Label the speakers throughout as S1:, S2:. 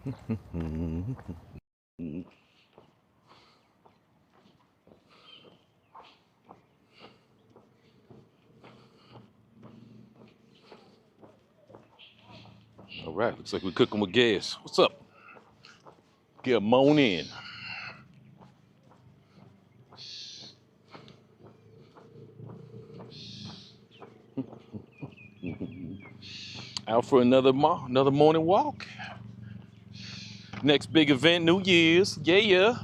S1: All right, looks like we're cooking with gas. What's up? Get 'em on in. Out for another morning walk. Next big event, New Year's. Yeah.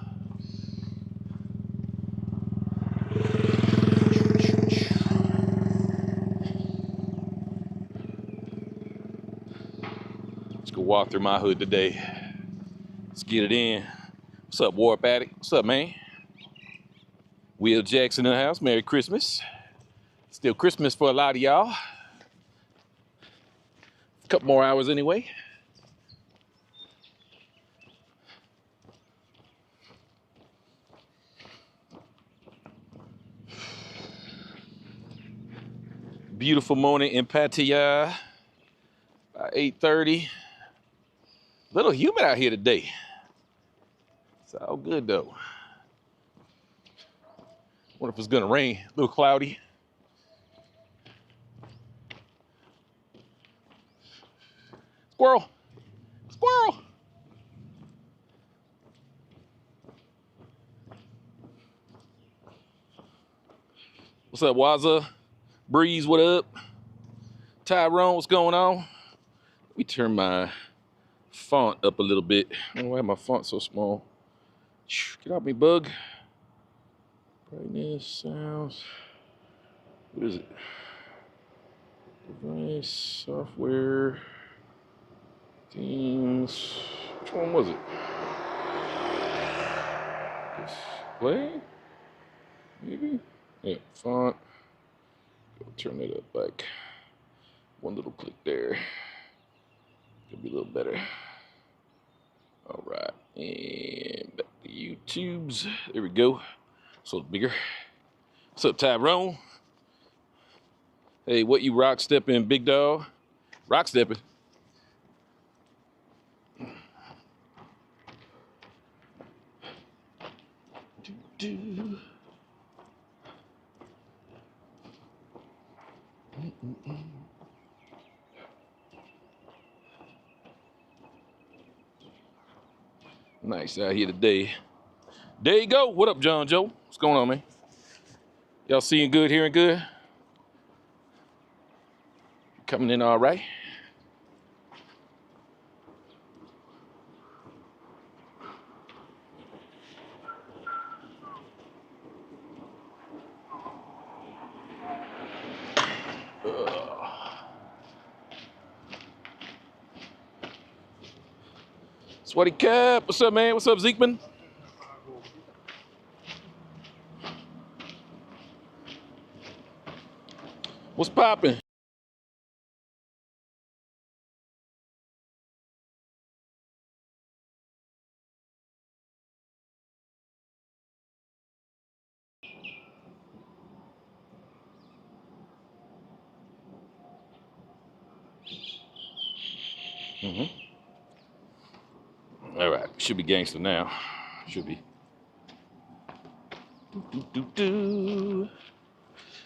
S1: Let's go walk through my hood today. Let's get it in. What's up, Warp Addict? What's up, man? Will Jackson in the house. Merry Christmas. Still Christmas for a lot of y'all. A couple more hours anyway. Beautiful morning in Pattaya. About 8:30. A little humid out here today. It's all good though. Wonder if it's gonna rain. A little cloudy. Squirrel! Squirrel! What's up, Waza? Breeze, what up? Tyrone, what's going on? Let me turn my font up a little bit. I don't know why my font's so small. Get off me, bug. Brightness, sounds. What is it? Device, software, themes. Which one was it? Display? Maybe? Yeah, font. Go turn it up like one little click there. Could be a little better. All right, and back to YouTube's. There we go. It's a little bigger. What's up, Tyrone? Hey, what you rock stepping, big dog? Rock stepping. Nice out here today. There you go. What up, John Joe? What's going on, man? Y'all seeing good, hearing good? Coming in all right? Sweaty Cap, what's up, man? What's up, Zeekman? What's poppin'? All right, should be gangster now. Should be.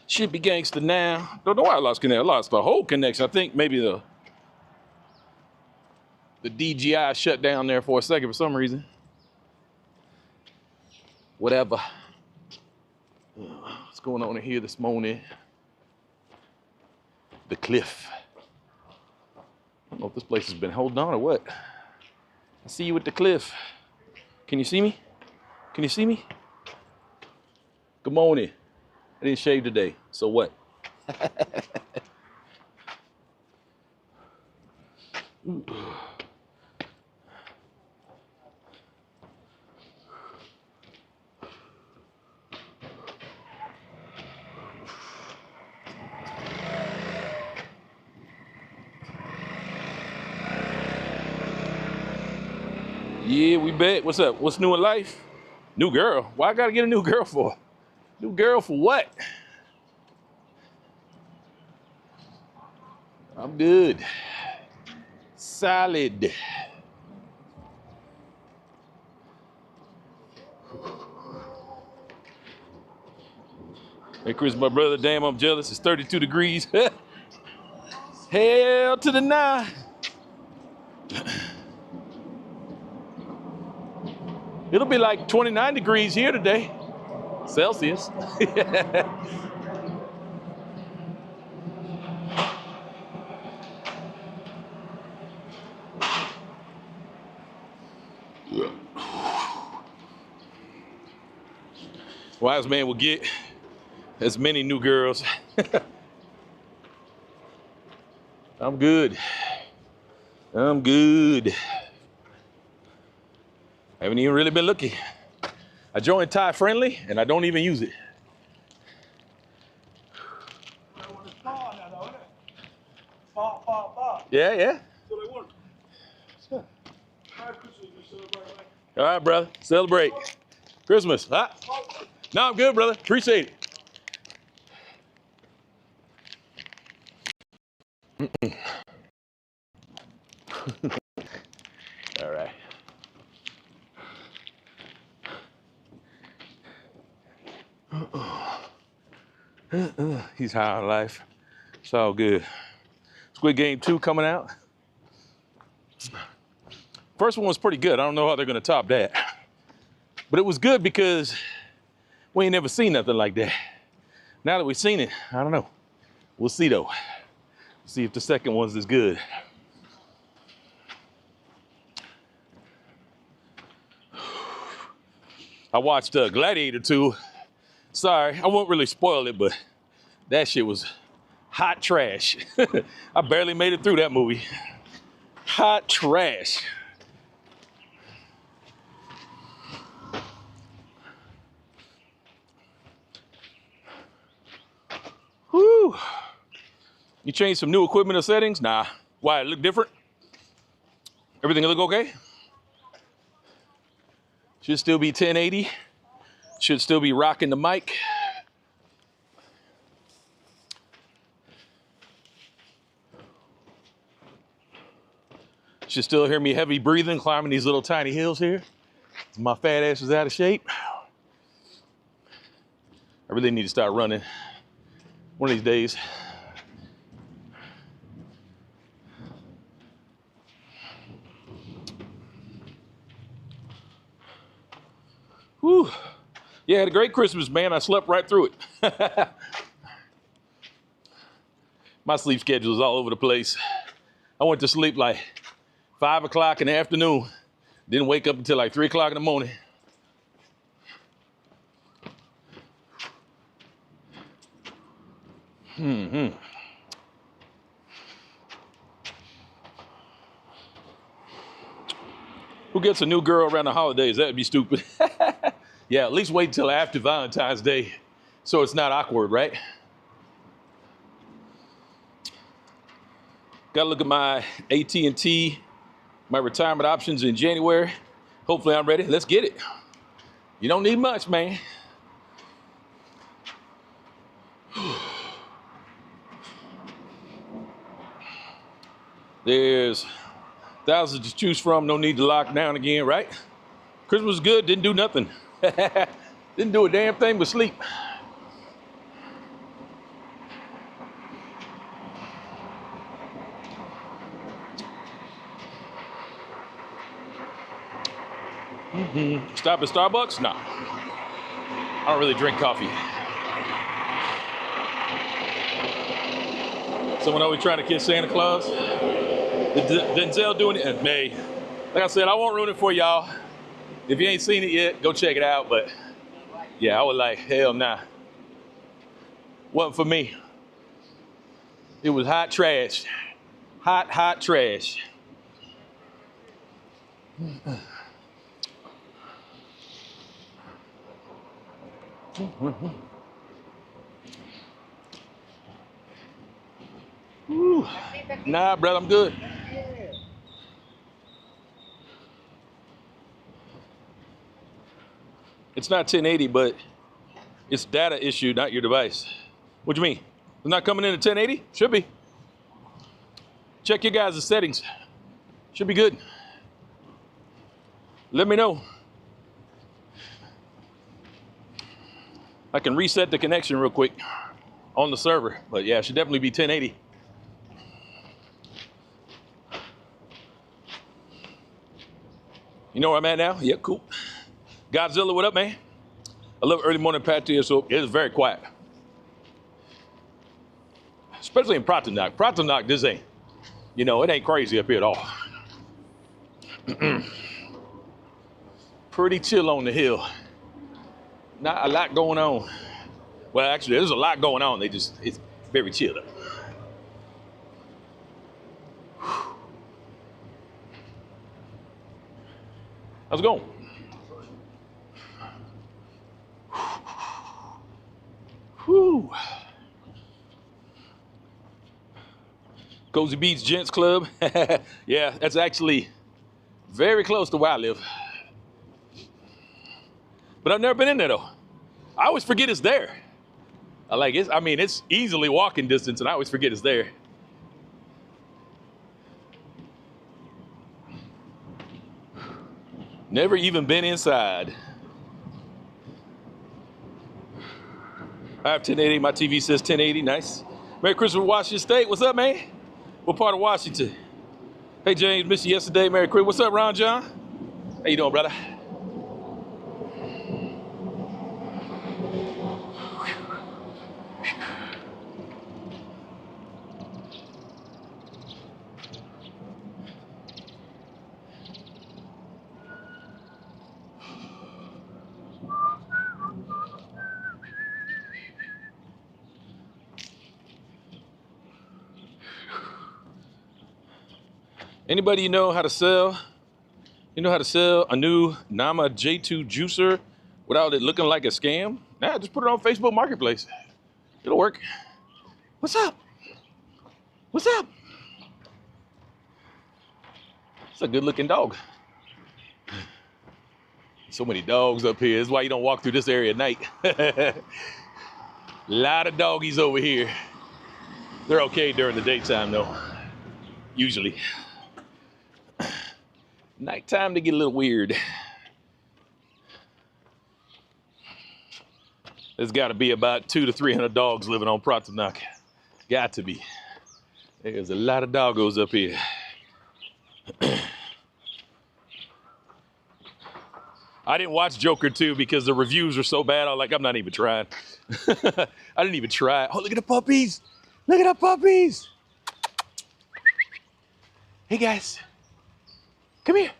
S1: Should be gangster now. Don't know why I lost connection. I lost the whole connection. I think maybe the DJI shut down there for a second for some reason. Whatever. What's going on in here this morning? The cliff. I don't know if this place has been holding on or what. I see you at the cliff. Can you see me? Can you see me? Good morning. I didn't shave today, so what? Yeah, we bet. What's up? What's new in life? New girl. Why I gotta get a new girl for? New girl for what? I'm good. Solid. Hey, Chris, my brother, damn, I'm jealous. It's 32 degrees. Hell to the nah. It'll be like 29 degrees here today, Celsius. Wise man will get as many new girls. I'm good. I'm good. I haven't even really been looking. I joined Thai Friendly and I don't even use it. Yeah, yeah. All right, brother. Celebrate. Christmas. Huh? No, I'm good, brother. Appreciate it. All right. He's high on life. It's all good. Squid Game 2 coming out. First one was pretty good. I don't know how they're going to top that. But it was good because we ain't never seen nothing like that. Now that we've seen it, I don't know. We'll see though. See if the second one's as good. I watched Gladiator 2. Sorry, I won't really spoil it, but that shit was hot trash. I barely made it through that movie. Hot trash. Whew. You changed some new equipment or settings? Nah. Why, it look different? Everything look okay? Should still be 1080. Should still be rocking the mic. Should still hear me heavy breathing, climbing these little tiny hills here. My fat ass is out of shape. I really need to start running one of these days. Whew. Yeah, had a great Christmas, man. I slept right through it. My sleep schedule is all over the place. I went to sleep like 5 o'clock in the afternoon. Didn't wake up until like 3 o'clock in the morning. Who gets a new girl around the holidays? That'd be stupid. Yeah, at least wait until after Valentine's Day so it's not awkward, right? Gotta look at my AT&T, my retirement options in January. Hopefully I'm ready. Let's get it. You don't need much, man. There's thousands to choose from. No need to lock down again, right? Christmas was good. Didn't do nothing. Didn't do a damn thing but sleep. Stop at Starbucks? No. I don't really drink coffee. Someone always trying to kiss Santa Claus. Did Denzel doing it? May. Like I said, I won't ruin it for y'all. If you ain't seen it yet, go check it out. But yeah, I was like, hell nah. Wasn't for me. It was hot trash. Hot, hot trash. Woo. Nah, brother, I'm good. It's not 1080, but it's data issue, not your device. What do you mean? It's not coming in at 1080? Should be. Check your guys' settings. Should be good. Let me know. I can reset the connection real quick on the server. But yeah, it should definitely be 1080. You know where I'm at now? Yeah, cool. Godzilla, what up, man? I love early morning Pattaya, so it's very quiet. Especially in Pattaya. Pattaya, this ain't, you know, it ain't crazy up here at all. Pretty chill on the hill. Not a lot going on. Well, actually, there's a lot going on. It's very chill up. How's it going? Whew. Cozy Beach Gents Club. Yeah, that's actually very close to where I live. But I've never been in there though. I always forget it's there. It's easily walking distance and I always forget it's there. Never even been inside. I have 1080, my TV says 1080, nice. Merry Christmas, Washington State. What's up, man? What part of Washington? Hey, James, missed you yesterday. Merry Christmas. What's up, Ron John? How you doing, brother? Anybody know how to sell? You know how to sell a new Nama J2 juicer without it looking like a scam? Nah, just put it on Facebook Marketplace. It'll work. What's up? What's up? It's a good looking dog. So many dogs up here. This is why you don't walk through this area at night. A lot of doggies over here. They're okay during the daytime though, usually. Nighttime they get a little weird. There's got to be about 200 to 300 dogs living on Pattaya. Got to be. There's a lot of doggos up here. I didn't watch Joker 2 because the reviews were so bad. I was like, I'm not even trying. I didn't even try. Oh, look at the puppies. Look at the puppies. Hey, guys. Come here.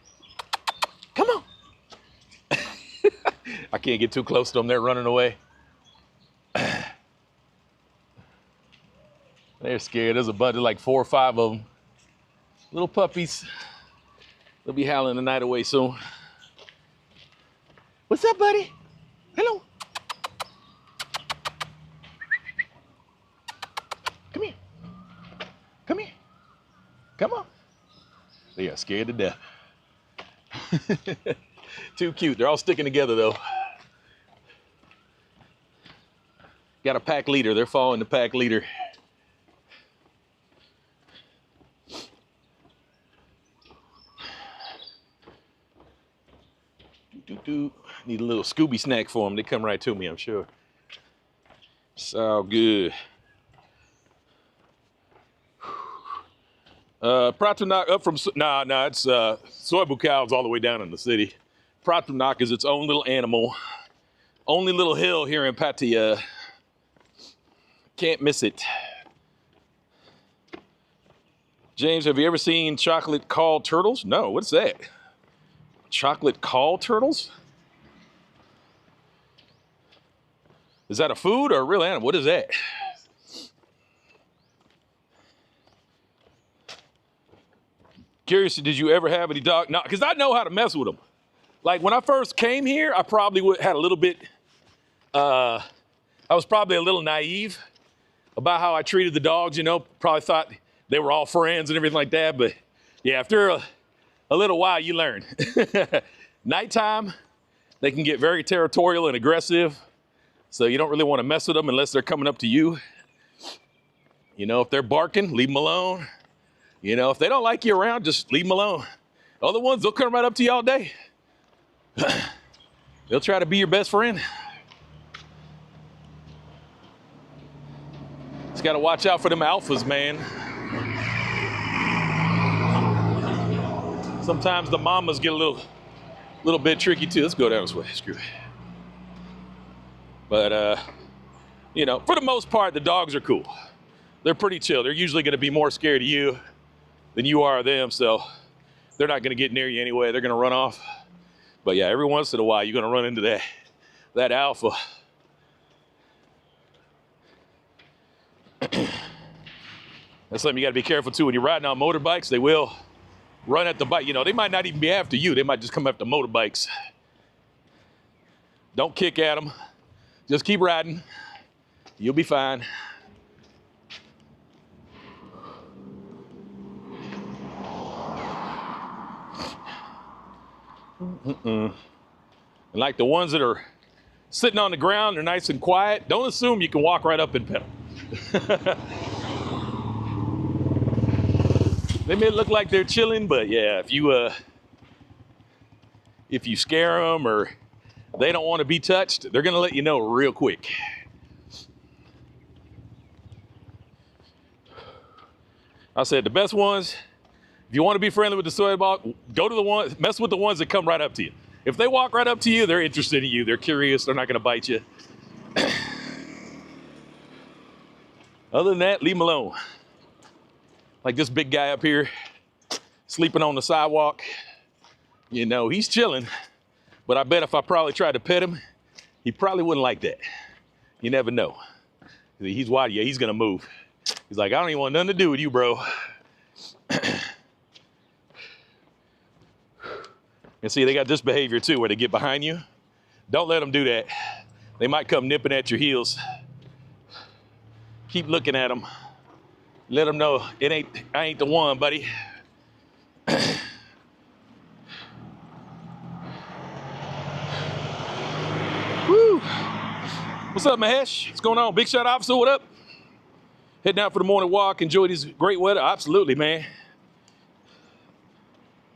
S1: Come on. I can't get too close to them. They're running away. They're scared. There's a bunch of like 4 or 5 of them. Little puppies. They'll be howling the night away soon. What's up, buddy? Hello. Come here. Come here. Come on. They are scared to death. Too cute. They're all sticking together though. Got a pack leader. They're following the pack leader. Need a little Scooby snack for them. They come right to me, I'm sure. It's all good. Pattaya up from, it's soy bucal's all the way down in the city. Pattaya is its own little animal. Only little hill here in Pattaya. Can't miss it. James, have you ever seen chocolate caul turtles? No, what's that? Chocolate caul turtles? Is that a food or a real animal? What is that? Curious, did you ever have any dog? No, because I know how to mess with them. Like when I first came here, I probably had a little bit, I was probably a little naive about how I treated the dogs, you know, probably thought they were all friends and everything like that. But yeah, after a little while, you learn. Nighttime, they can get very territorial and aggressive. So you don't really want to mess with them unless they're coming up to you. You know, if they're barking, leave them alone. You know, if they don't like you around, just leave them alone. Other ones, they'll come right up to you all day. They'll try to be your best friend. Just got to watch out for them alphas, man. Sometimes the mamas get a little bit tricky too. Let's go down this way. Screw it. But you know, for the most part, the dogs are cool. They're pretty chill. They're usually going to be more scared of you than you are of them, so they're not going to get near you anyway. They're going to run off. But yeah, every once in a while, you're going to run into that alpha. That's something you got to be careful too. When you're riding on motorbikes, they will run at the bike. You know, they might not even be after you. They might just come after motorbikes. Don't kick at them. Just keep riding. You'll be fine. And like the ones that are sitting on the ground, they're nice and quiet. Don't assume you can walk right up and pet them. They may look like they're chilling, but yeah, if you scare them or they don't want to be touched, they're going to let you know real quick. I said the best ones, if you want to be friendly with the soy dog, go to the ones, mess with the ones that come right up to you. If they walk right up to you, they're interested in you. They're curious. They're not going to bite you. Other than that, leave them alone. Like this big guy up here, sleeping on the sidewalk. You know, he's chilling. But I bet if I probably tried to pet him, he probably wouldn't like that. You never know. He's wild. Yeah, he's going to move. He's like, I don't even want nothing to do with you, bro. And see, they got this behavior too, where they get behind you. Don't let them do that. They might come nipping at your heels. Keep looking at them. Let them know I ain't the one, buddy. Woo. What's up, Mahesh? What's going on? Big Shot Officer, what up? Heading out for the morning walk. Enjoy this great weather. Absolutely, man.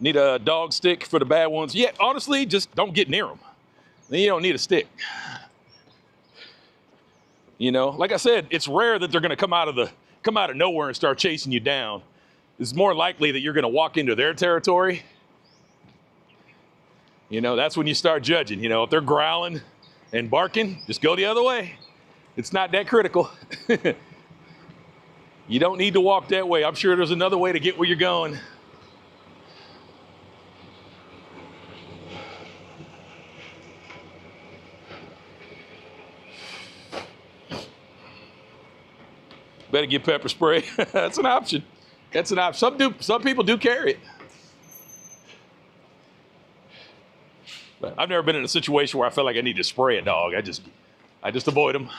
S1: Need a dog stick for the bad ones. Yeah, honestly, just don't get near them. Then you don't need a stick. You know, like I said, it's rare that they're going to come out of nowhere and start chasing you down. It's more likely that you're going to walk into their territory. You know, that's when you start judging. You know, if they're growling and barking, just go the other way. It's not that critical. You don't need to walk that way. I'm sure there's another way to get where you're going. Better get pepper spray. That's an option. That's an option. Some people do carry it. But I've never been in a situation where I felt like I need to spray a dog. I just avoid them.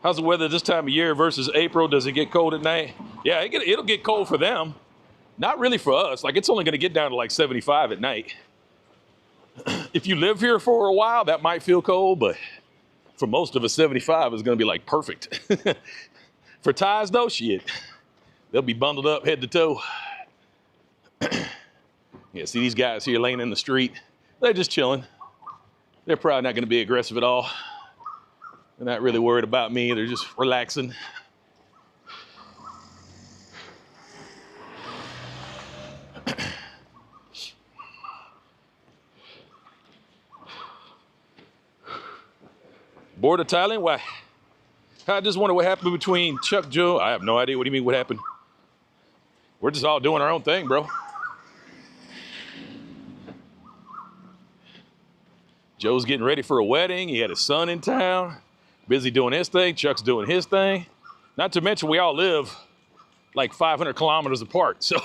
S1: How's the weather this time of year versus April? Does it get cold at night? Yeah, it'll get cold for them. Not really for us. Like, it's only going to get down to like 75 at night. If you live here for a while, that might feel cold, but for most of us, 75 is going to be like perfect. For Thais, though, shit, they'll be bundled up head to toe. Yeah, see these guys here laying in the street. They're just chilling. They're probably not going to be aggressive at all. They're not really worried about me. They're just relaxing. Bored of Thailand? Why? I just wonder what happened between Chuck, Joe. I have no idea. What do you mean what happened? We're just all doing our own thing, bro. Joe's getting ready for a wedding. He had his son in town. Busy doing his thing. Chuck's doing his thing. Not to mention we all live like 500 kilometers apart. So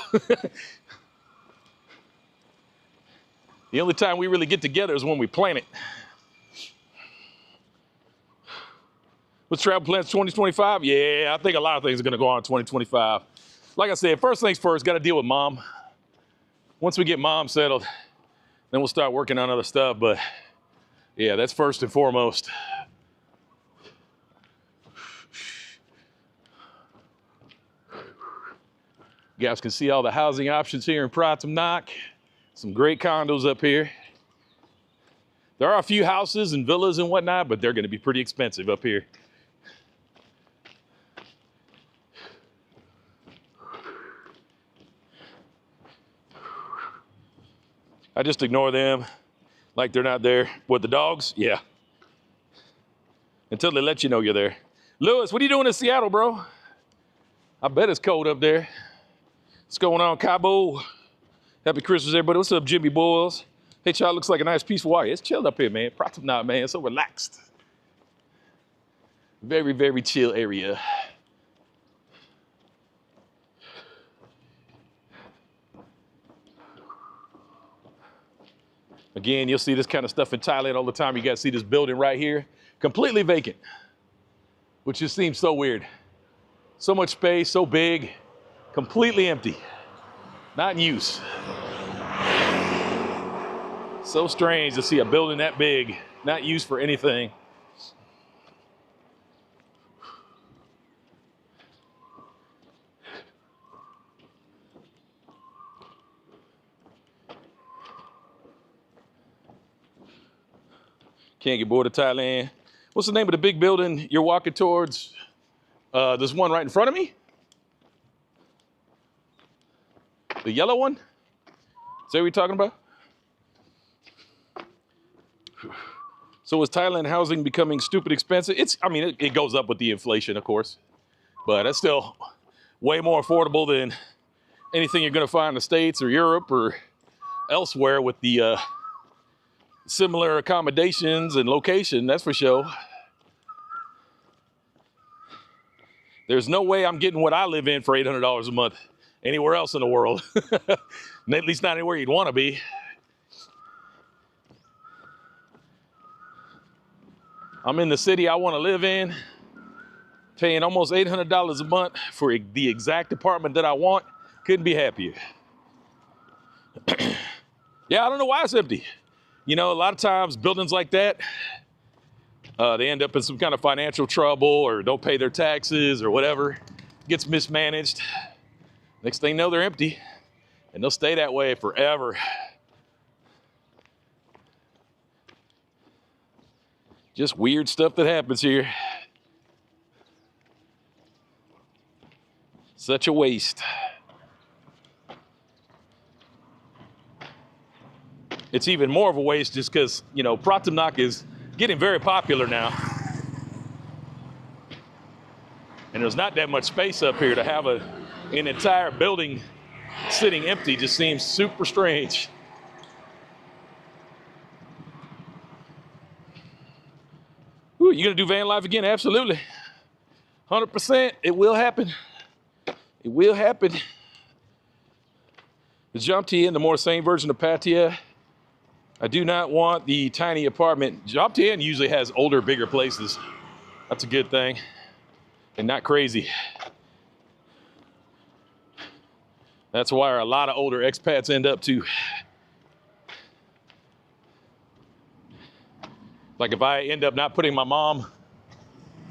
S1: the only time we really get together is when we plan it. What's travel plans 2025? Yeah, I think a lot of things are going to go on in 2025. Like I said, first things first, got to deal with mom. Once we get mom settled, then we'll start working on other stuff. But yeah, that's first and foremost. You guys can see all the housing options here in Pratamnak. Some great condos up here. There are a few houses and villas and whatnot, but they're going to be pretty expensive up here. I just ignore them like they're not there. With the dogs? Yeah. Until they let you know you're there. Lewis, what are you doing in Seattle, bro? I bet it's cold up there. What's going on, Cabo? Happy Christmas, everybody. What's up, Jimmy Boyles? Hey, child, looks like a nice peaceful walk. It's chilled up here, man. Not, man. It's so relaxed. Very, very chill area. Again, you'll see this kind of stuff in Thailand all the time. You guys see this building right here, completely vacant, which just seems so weird. So much space, so big, completely empty, not in use. So strange to see a building that big, not used for anything. Can't get bored of Thailand. What's the name of the big building you're walking towards? There's one right in front of me. The yellow one? Is that what you're talking about? So is Thailand housing becoming stupid expensive? It goes up with the inflation, of course, but it's still way more affordable than anything you're going to find in the States or Europe or elsewhere with the similar accommodations and location, that's for sure. There's no way I'm getting what I live in for $800 a month anywhere else in the world. At least not anywhere you'd want to be. I'm in the city I want to live in, paying almost $800 a month for the exact apartment that I want. Couldn't be happier. Yeah, I don't know why it's empty. You know, a lot of times buildings like that, they end up in some kind of financial trouble or don't pay their taxes or whatever. Gets mismanaged. Next thing you know, they're empty. And they'll stay that way forever. Just weird stuff that happens here. Such a waste. It's even more of a waste just because, you know, Pratumnak is getting very popular now. And there's not that much space up here to have an entire building sitting empty. Just seems super strange. Ooh, you gonna do van life again? Absolutely. 100%, it will happen. It will happen. The Jomtien, the more sane version of Pattaya. I do not want the tiny apartment. Jomtien usually has older, bigger places. That's a good thing. And not crazy. That's why a lot of older expats end up to. Like if I end up not putting my mom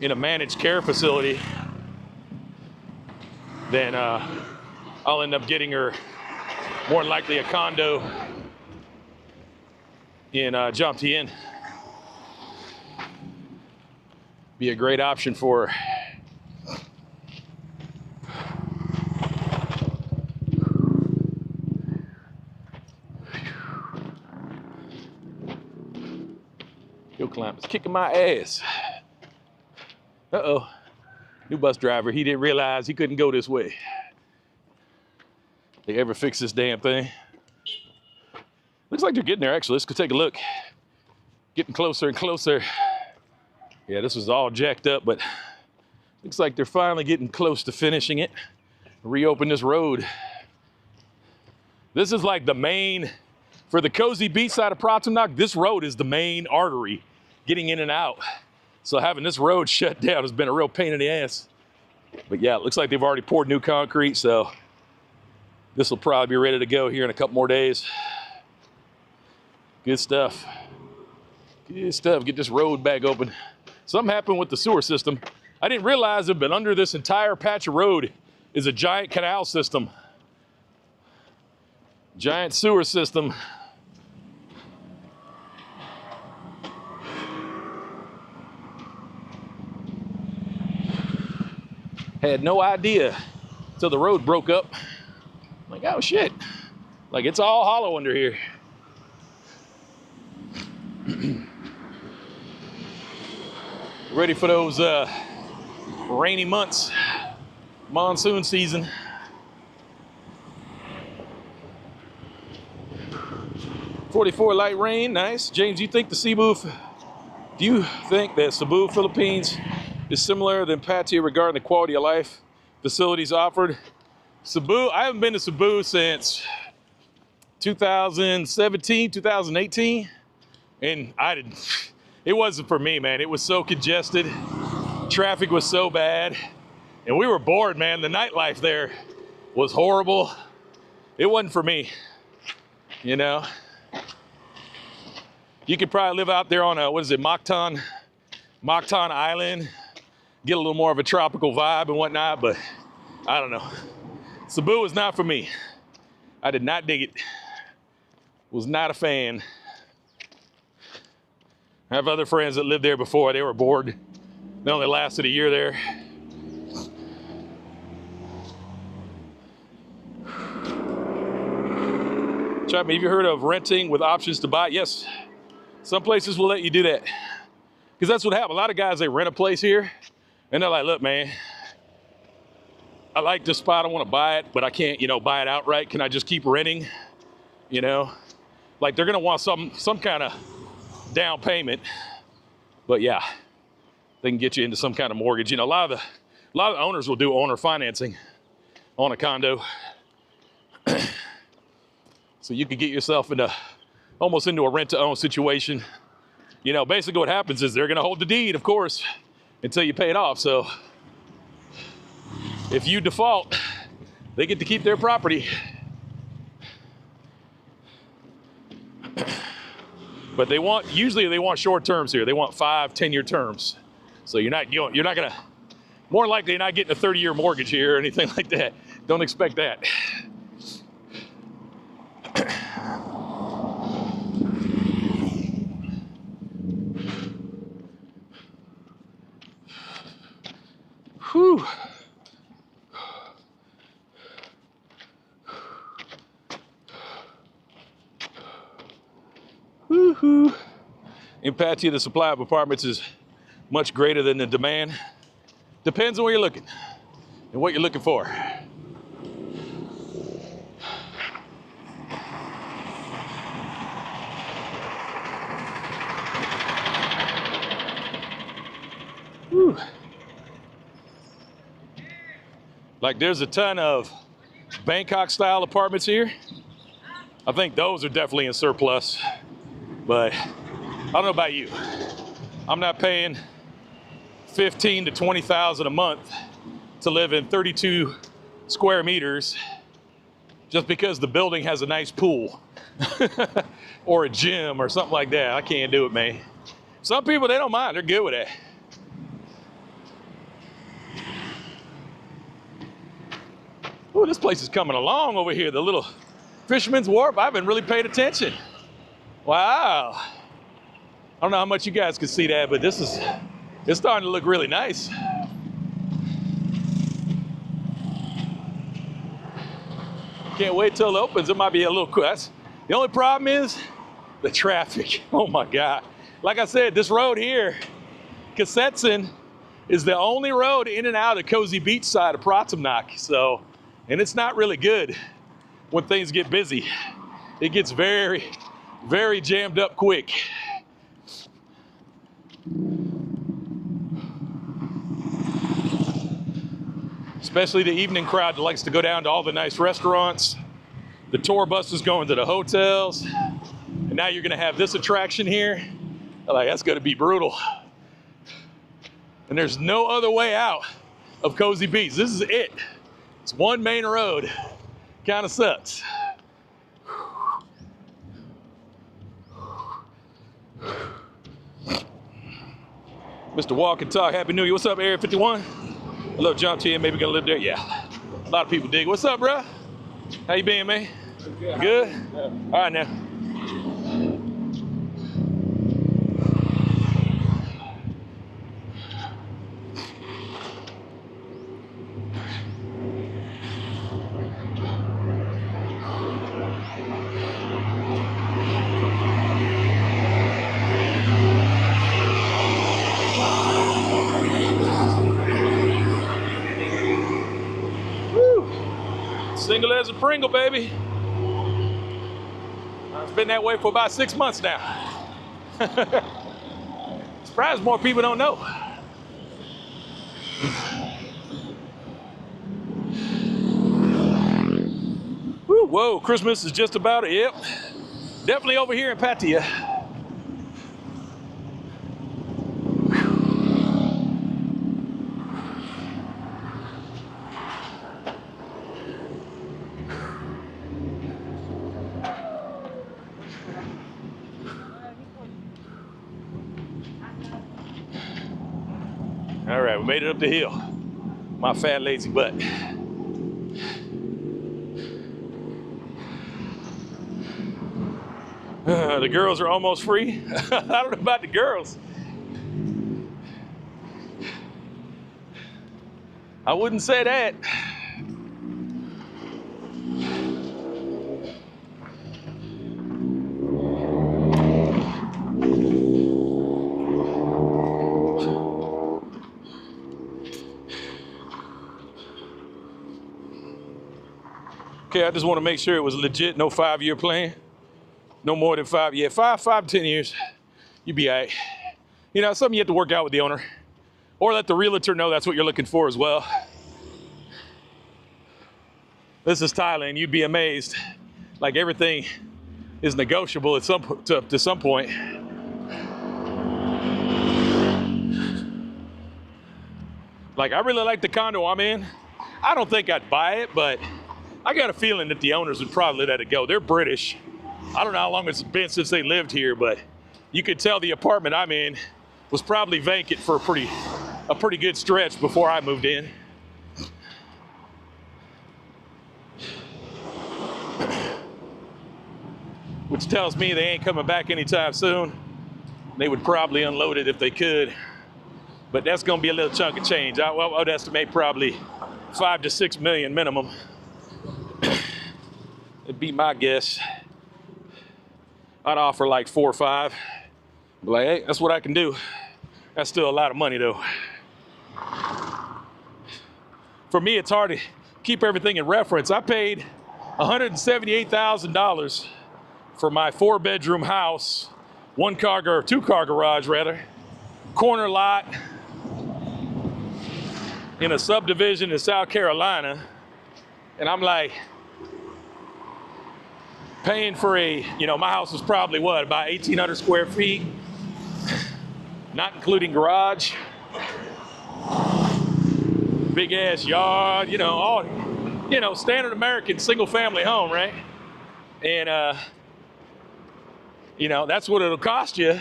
S1: in a managed care facility, then I'll end up getting her more than likely a condo in Jomtien. Be a great option for her. Hill climb is kicking my ass. Uh-oh. New bus driver, he didn't realize he couldn't go this way. They ever fix this damn thing? Looks like they're getting there, actually. Let's go take a look. Getting closer and closer. Yeah, this was all jacked up, but looks like they're finally getting close to finishing it. Reopen this road. This is like the main, for the cozy beach side of Pratumnak, this road is the main artery getting in and out. So having this road shut down has been a real pain in the ass. But yeah, it looks like they've already poured new concrete, so this will probably be ready to go here in a couple more days. Good stuff. Good stuff. Get this road back open. Something happened with the sewer system. I didn't realize it, but under this entire patch of road is a giant canal system. Giant sewer system. Had no idea till the road broke up. Like, oh shit. Like, it's all hollow under here. Ready for those rainy months, monsoon season. .44 light rain, nice. James, do you think that Cebu, Philippines is similar than Pattaya regarding the quality of life facilities offered? Cebu, I haven't been to Cebu since 2017, 2018, and it wasn't for me, man. It was so congested, traffic was so bad, and we were bored, man. The nightlife there was horrible. It wasn't for me, you know. You could probably live out there on Mactan Island, get a little more of a tropical vibe and whatnot, but I don't know. Cebu is not for me. I did not dig it. Was not a fan. I have other friends that lived there before. They were bored. They only lasted a year there. Chapman, have you heard of renting with options to buy? Yes. Some places will let you do that. Because that's what happened. A lot of guys, they rent a place here, and they're like, look, man, I like this spot. I want to buy it, but I can't, buy it outright. Can I just keep renting? Like, they're going to want some kind of down payment. But yeah, they can get you into some kind of mortgage. A lot of the owners will do owner financing on a condo. So you could get yourself almost into a rent-to-own situation. Basically what happens is they're going to hold the deed, of course, until you pay it off. So if you default, they get to keep their property. But usually they want short terms here. They want 5-10-year terms. So you're not gonna, more likely you're not getting a 30-year mortgage here or anything like that. Don't expect that. Whew. Woo-hoo. In Pattaya, the supply of apartments is much greater than the demand. Depends on where you're looking and what you're looking for. Whew. Like, there's a ton of Bangkok style apartments here. I think those are definitely in surplus, but I don't know about you. I'm not paying $15,000 to $20,000 a month to live in 32 square meters just because the building has a nice pool or a gym or something like that. I can't do it, man. Some people, they don't mind. They're good with that. Oh, this place is coming along over here. The little Fisherman's Wharf. I haven't really paid attention. Wow. I don't know how much you guys can see that, but it's starting to look really nice. Can't wait till it opens. It might be a little cool. The only problem is the traffic. Oh my God. Like I said, this road here, Kasetsan, is the only road in and out of the Cozy Beach side of Pratumnak. So, and it's not really good when things get busy. It gets very, very jammed up quick. Especially the evening crowd that likes to go down to all the nice restaurants. The tour buses going to the hotels. And now you're gonna have this attraction here. Like, that's gonna be brutal. And there's no other way out of Cozy Beach. This is it. It's one main road. Kind of sucks. Mr. Walk and Talk, Happy New Year. What's up, Area 51? I love jump to you. Maybe gonna live there. Yeah. A lot of people dig. What's up, bro? How you been, man? Good. Good? Yeah. All right, now.
S2: Single as a Pringle, baby. It's been that way for about 6 months now. Surprised more people don't know. Woo, whoa, Christmas is just about it. Yep. Definitely over here in Pattaya. All right, we made it up the hill. My fat, lazy butt. The girls are almost free. I don't know about the girls. I wouldn't say that. Okay, I just want to make sure it was legit, no 5-year plan. No more than 5 years. 5 to 10 years, you'd be all right. You know, something you have to work out with the owner. Or let the realtor know that's what you're looking for as well. This is Thailand, you'd be amazed. Like everything is negotiable at to some point. Like, I really like the condo I'm in. I don't think I'd buy it, but I got a feeling that the owners would probably let it go. They're British. I don't know how long it's been since they lived here, but you could tell the apartment I'm in was probably vacant for a pretty good stretch before I moved in. Which tells me they ain't coming back anytime soon. They would probably unload it if they could, but that's gonna be a little chunk of change. I would estimate probably 5 to 6 million minimum. It'd be my guess. I'd offer like 4 or 5. Be like, hey, that's what I can do. That's still a lot of money though. For me, it's hard to keep everything in reference. I paid $178,000 for my 4-bedroom house, 2-car garage rather, corner lot in a subdivision in South Carolina. And I'm like, paying for my house was probably what, about 1,800 square feet, not including garage, big ass yard, all, standard American single family home, right? And, that's what it'll cost you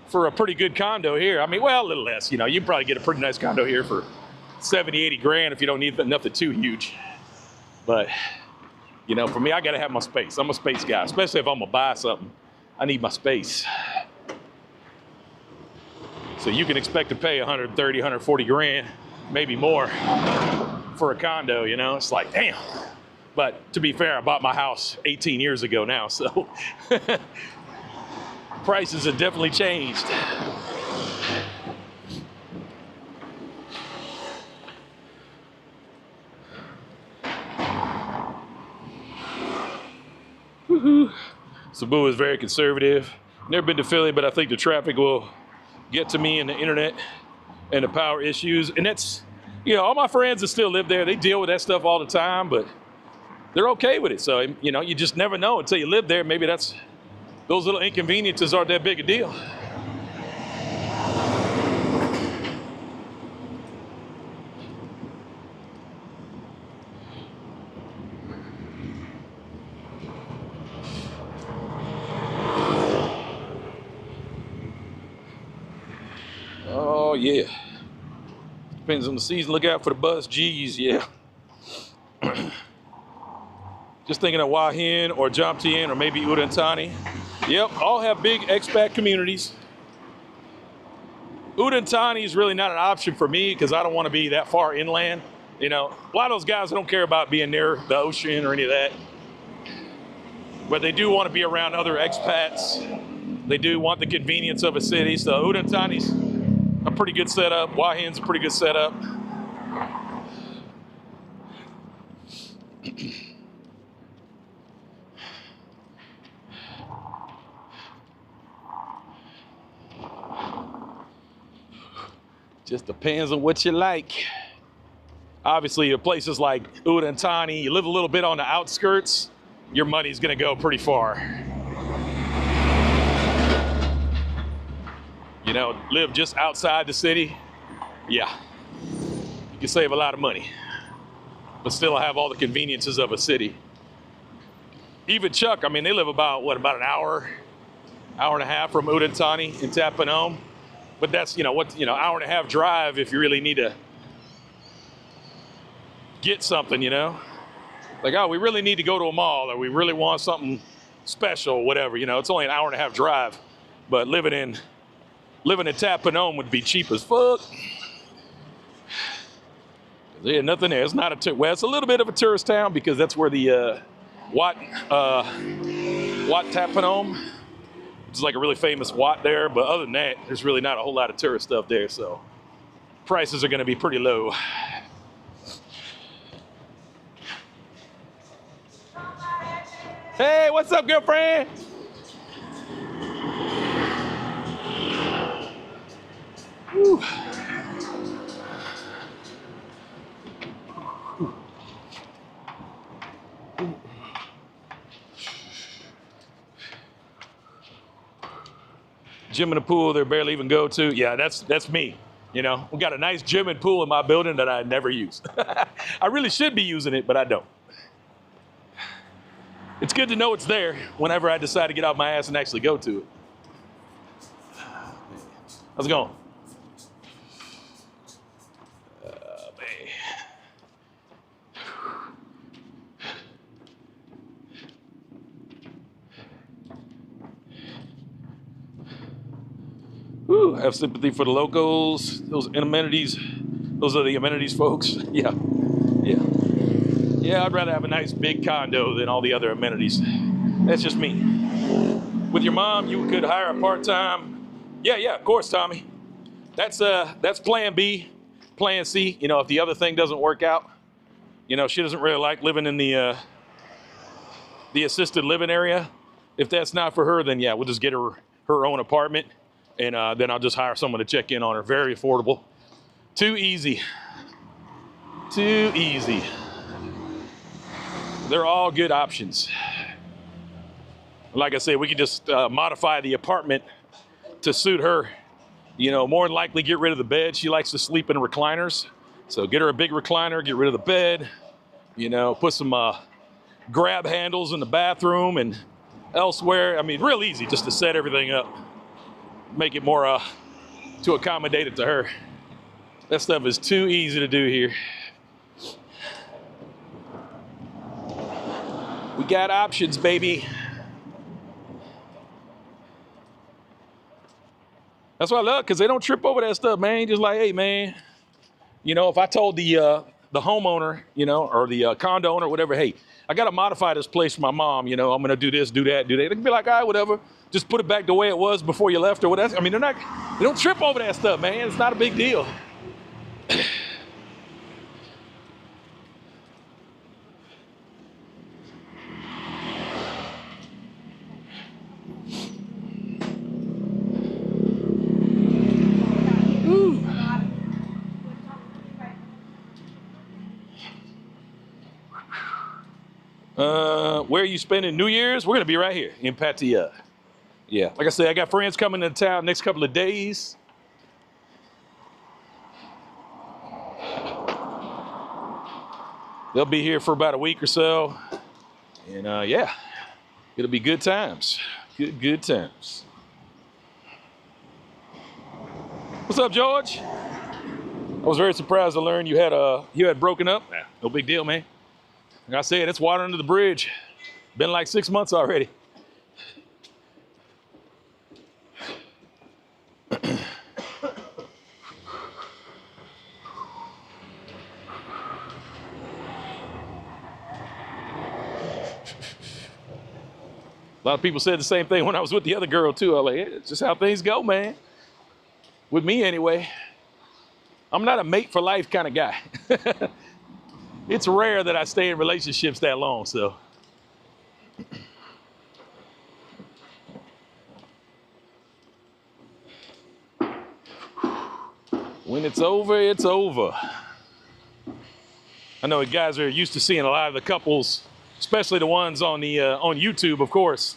S2: for a pretty good condo here. I mean, well, a little less, you can probably get a pretty nice condo here for 70, 80 grand if you don't need nothing too huge. But, for me, I gotta have my space. I'm a space guy, especially if I'm gonna buy something. I need my space. So you can expect to pay 130, 140 grand, maybe more for a condo, It's like, damn. But to be fair, I bought my house 18 years ago now, so prices have definitely changed. Woohoo. Cebu is very conservative. Never been to Philly, but I think the traffic will get to me, and the internet and the power issues. And that's, all my friends that still live there, they deal with that stuff all the time, but they're okay with it. So, you just never know until you live there. Maybe those little inconveniences aren't that big a deal. Oh, yeah. Depends on the season. Look out for the bus. G's, yeah. Just thinking of Hua Hin or Jom Tien or maybe Udantani. Yep, all have big expat communities. Udantani is really not an option for me because I don't want to be that far inland. A lot of those guys don't care about being near the ocean or any of that. But they do want to be around other expats. They do want the convenience of a city. So Udantani's a pretty good setup. Hua Hin's a pretty good setup. Just depends on what you like. Obviously, places like Udantani, you live a little bit on the outskirts, your money's gonna go pretty far. You know, live just outside the city, yeah, you can save a lot of money, but still have all the conveniences of a city. Even Chuck, I mean, they live about an hour and a half from Udantani in Tapanome, but that's, hour and a half drive if you really need to get something, like, oh, we really need to go to a mall, or we really want something special, whatever, it's only an hour and a half drive, but living in Tapanome would be cheap as fuck. There's nothing there. It's not it's a little bit of a tourist town because that's where the Wat Tapanome, it's like a really famous Wat there, but other than that, there's really not a whole lot of tourist stuff there, so prices are gonna be pretty low. Hey, what's up, girlfriend? Whew. Gym and a pool they barely even go to. Yeah, that's me. We got a nice gym and pool in my building that I never use. I really should be using it, but I don't. It's good to know it's there whenever I decide to get off my ass and actually go to it. How's it going? Man. Whew, I have sympathy for the locals. Those amenities, those are the amenities folks. Yeah. Yeah, I'd rather have a nice big condo than all the other amenities. That's just me. With your mom, you could hire a part-time. Yeah, of course, Tommy. That's plan B. Plan C, if the other thing doesn't work out. She doesn't really like living in the assisted living area. If that's not for her, then yeah, we'll just get her own apartment, and then I'll just hire someone to check in on her. Very affordable. Too easy. They're all good options. Like I said, we could just modify the apartment to suit her. More than likely get rid of the bed. She likes to sleep in recliners. So get her a big recliner, get rid of the bed, put some grab handles in the bathroom and elsewhere. I mean, real easy just to set everything up. Make it more to accommodate it to her. That stuff is too easy to do here. We got options, baby. That's what I love, because they don't trip over that stuff, man. Just like, hey, man, if I told the homeowner, or the condo owner, whatever, hey, I got to modify this place for my mom, I'm going to do this, do that, do that. They can be like, all right, whatever. Just put it back the way it was before you left or whatever. I mean, they don't trip over that stuff, man. It's not a big deal. Where are you spending New Year's? We're going to be right here in Pattaya. Yeah, like I said, I got friends coming into town next couple of days. They'll be here for about a week or so. And yeah, it'll be good times. Good times. What's up, George? I was very surprised to learn you had broken up. No big deal, man. Like I said, it's water under the bridge. Been like 6 months already. A lot of people said the same thing when I was with the other girl too. I was like, hey, it's just how things go, man. With me anyway. I'm not a mate for life kind of guy. It's rare that I stay in relationships that long, so. When it's over, it's over. I know you guys are used to seeing a lot of the couples, especially the ones on the on YouTube, of course.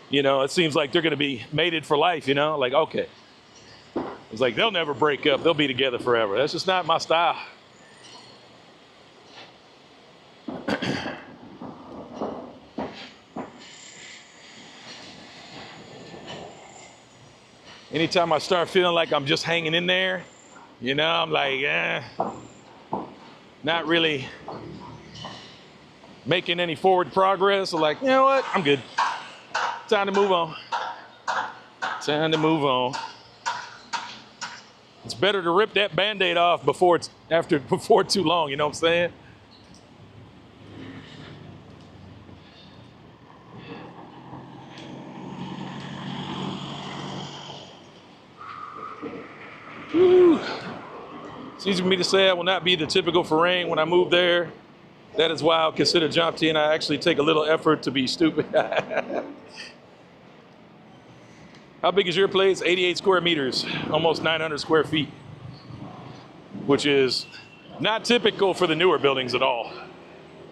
S2: You know, it seems like they're going to be mated for life, you know? Like, okay. It's like they'll never break up. They'll be together forever. That's just not my style. Anytime I start feeling like I'm just hanging in there, you know, I'm like, not really making any forward progress. I'm like, you know what? I'm good. Time to move on. Time to move on. It's better to rip that Band-Aid off before too long, you know what I'm saying? Whew. It's easy for me to say I will not be the typical foreign when I move there. That is why I'll consider Jomtien and I actually take a little effort to be stupid. How big is your place? 88 square meters, almost 900 square feet, which is not typical for the newer buildings at all.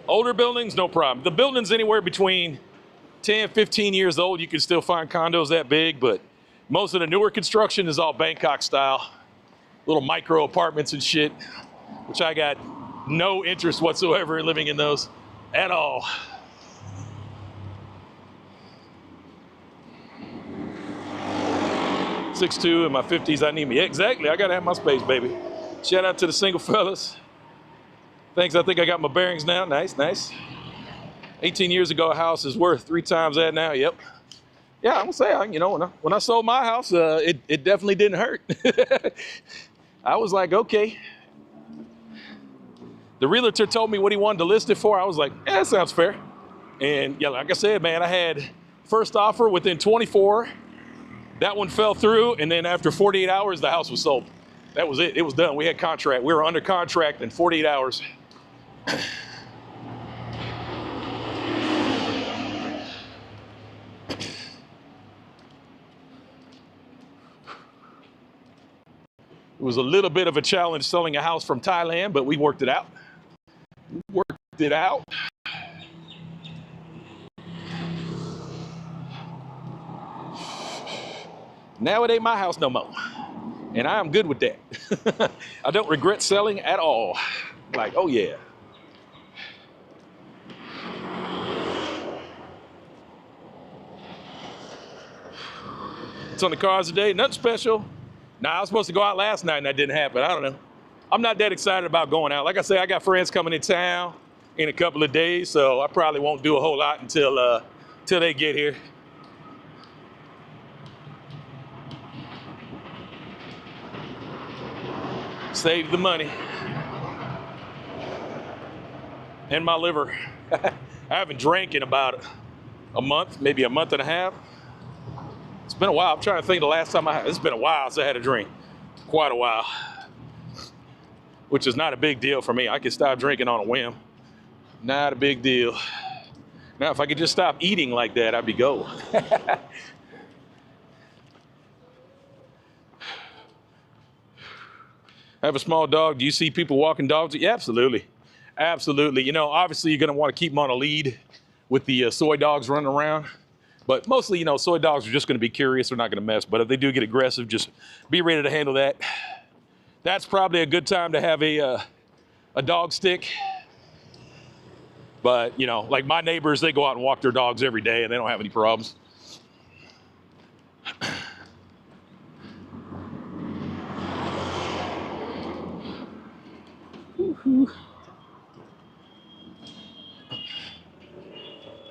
S2: Older buildings, no problem. The buildings anywhere between 10, 15 years old, you can still find condos that big, but most of the newer construction is all Bangkok style, little micro apartments and shit, which I got no interest whatsoever in living in those at all. .6'2" in my 50s, I need me. Exactly, I gotta have my space, baby. Shout out to the single fellas. Thanks, I think I got my bearings now. Nice, nice. 18 years ago, a house is worth 3 times that now, yep. Yeah, I'm gonna say, you know, when I sold my house, it definitely didn't hurt. I was like, okay. The realtor told me what he wanted to list it for. I was like, yeah, that sounds fair. And yeah, like I said, man, I had first offer within 24. That one fell through, and then after 48 hours, the house was sold. That was it. It was done. We had contract. We were under contract in 48 hours. It was a little bit of a challenge selling a house from Thailand, but we worked it out. Now it ain't my house no more. And I'm good with that. I don't regret selling at all. Like, oh yeah. It's on the cards today, nothing special. Nah, I was supposed to go out last night and that didn't happen. I don't know. I'm not that excited about going out. Like I say, I got friends coming in town in a couple of days, so I probably won't do a whole lot until they get here. Save the money. And my liver. I haven't drank in about a month, maybe a month and a half. It's been a while. I'm trying to think the last time it's been a while since I had a drink. Quite a while. Which is not a big deal for me. I can stop drinking on a whim. Not a big deal. Now, if I could just stop eating like that, I'd be gold. I have a small dog. Do you see people walking dogs? Yeah, absolutely. Absolutely. You know, obviously you're going to want to keep them on a lead with the soy dogs running around. But mostly, you know, soy dogs are just going to be curious. They're not going to mess. But if they do get aggressive, just be ready to handle that. That's probably a good time to have a dog stick. But, you know, like my neighbors, they go out and walk their dogs every day and they don't have any problems.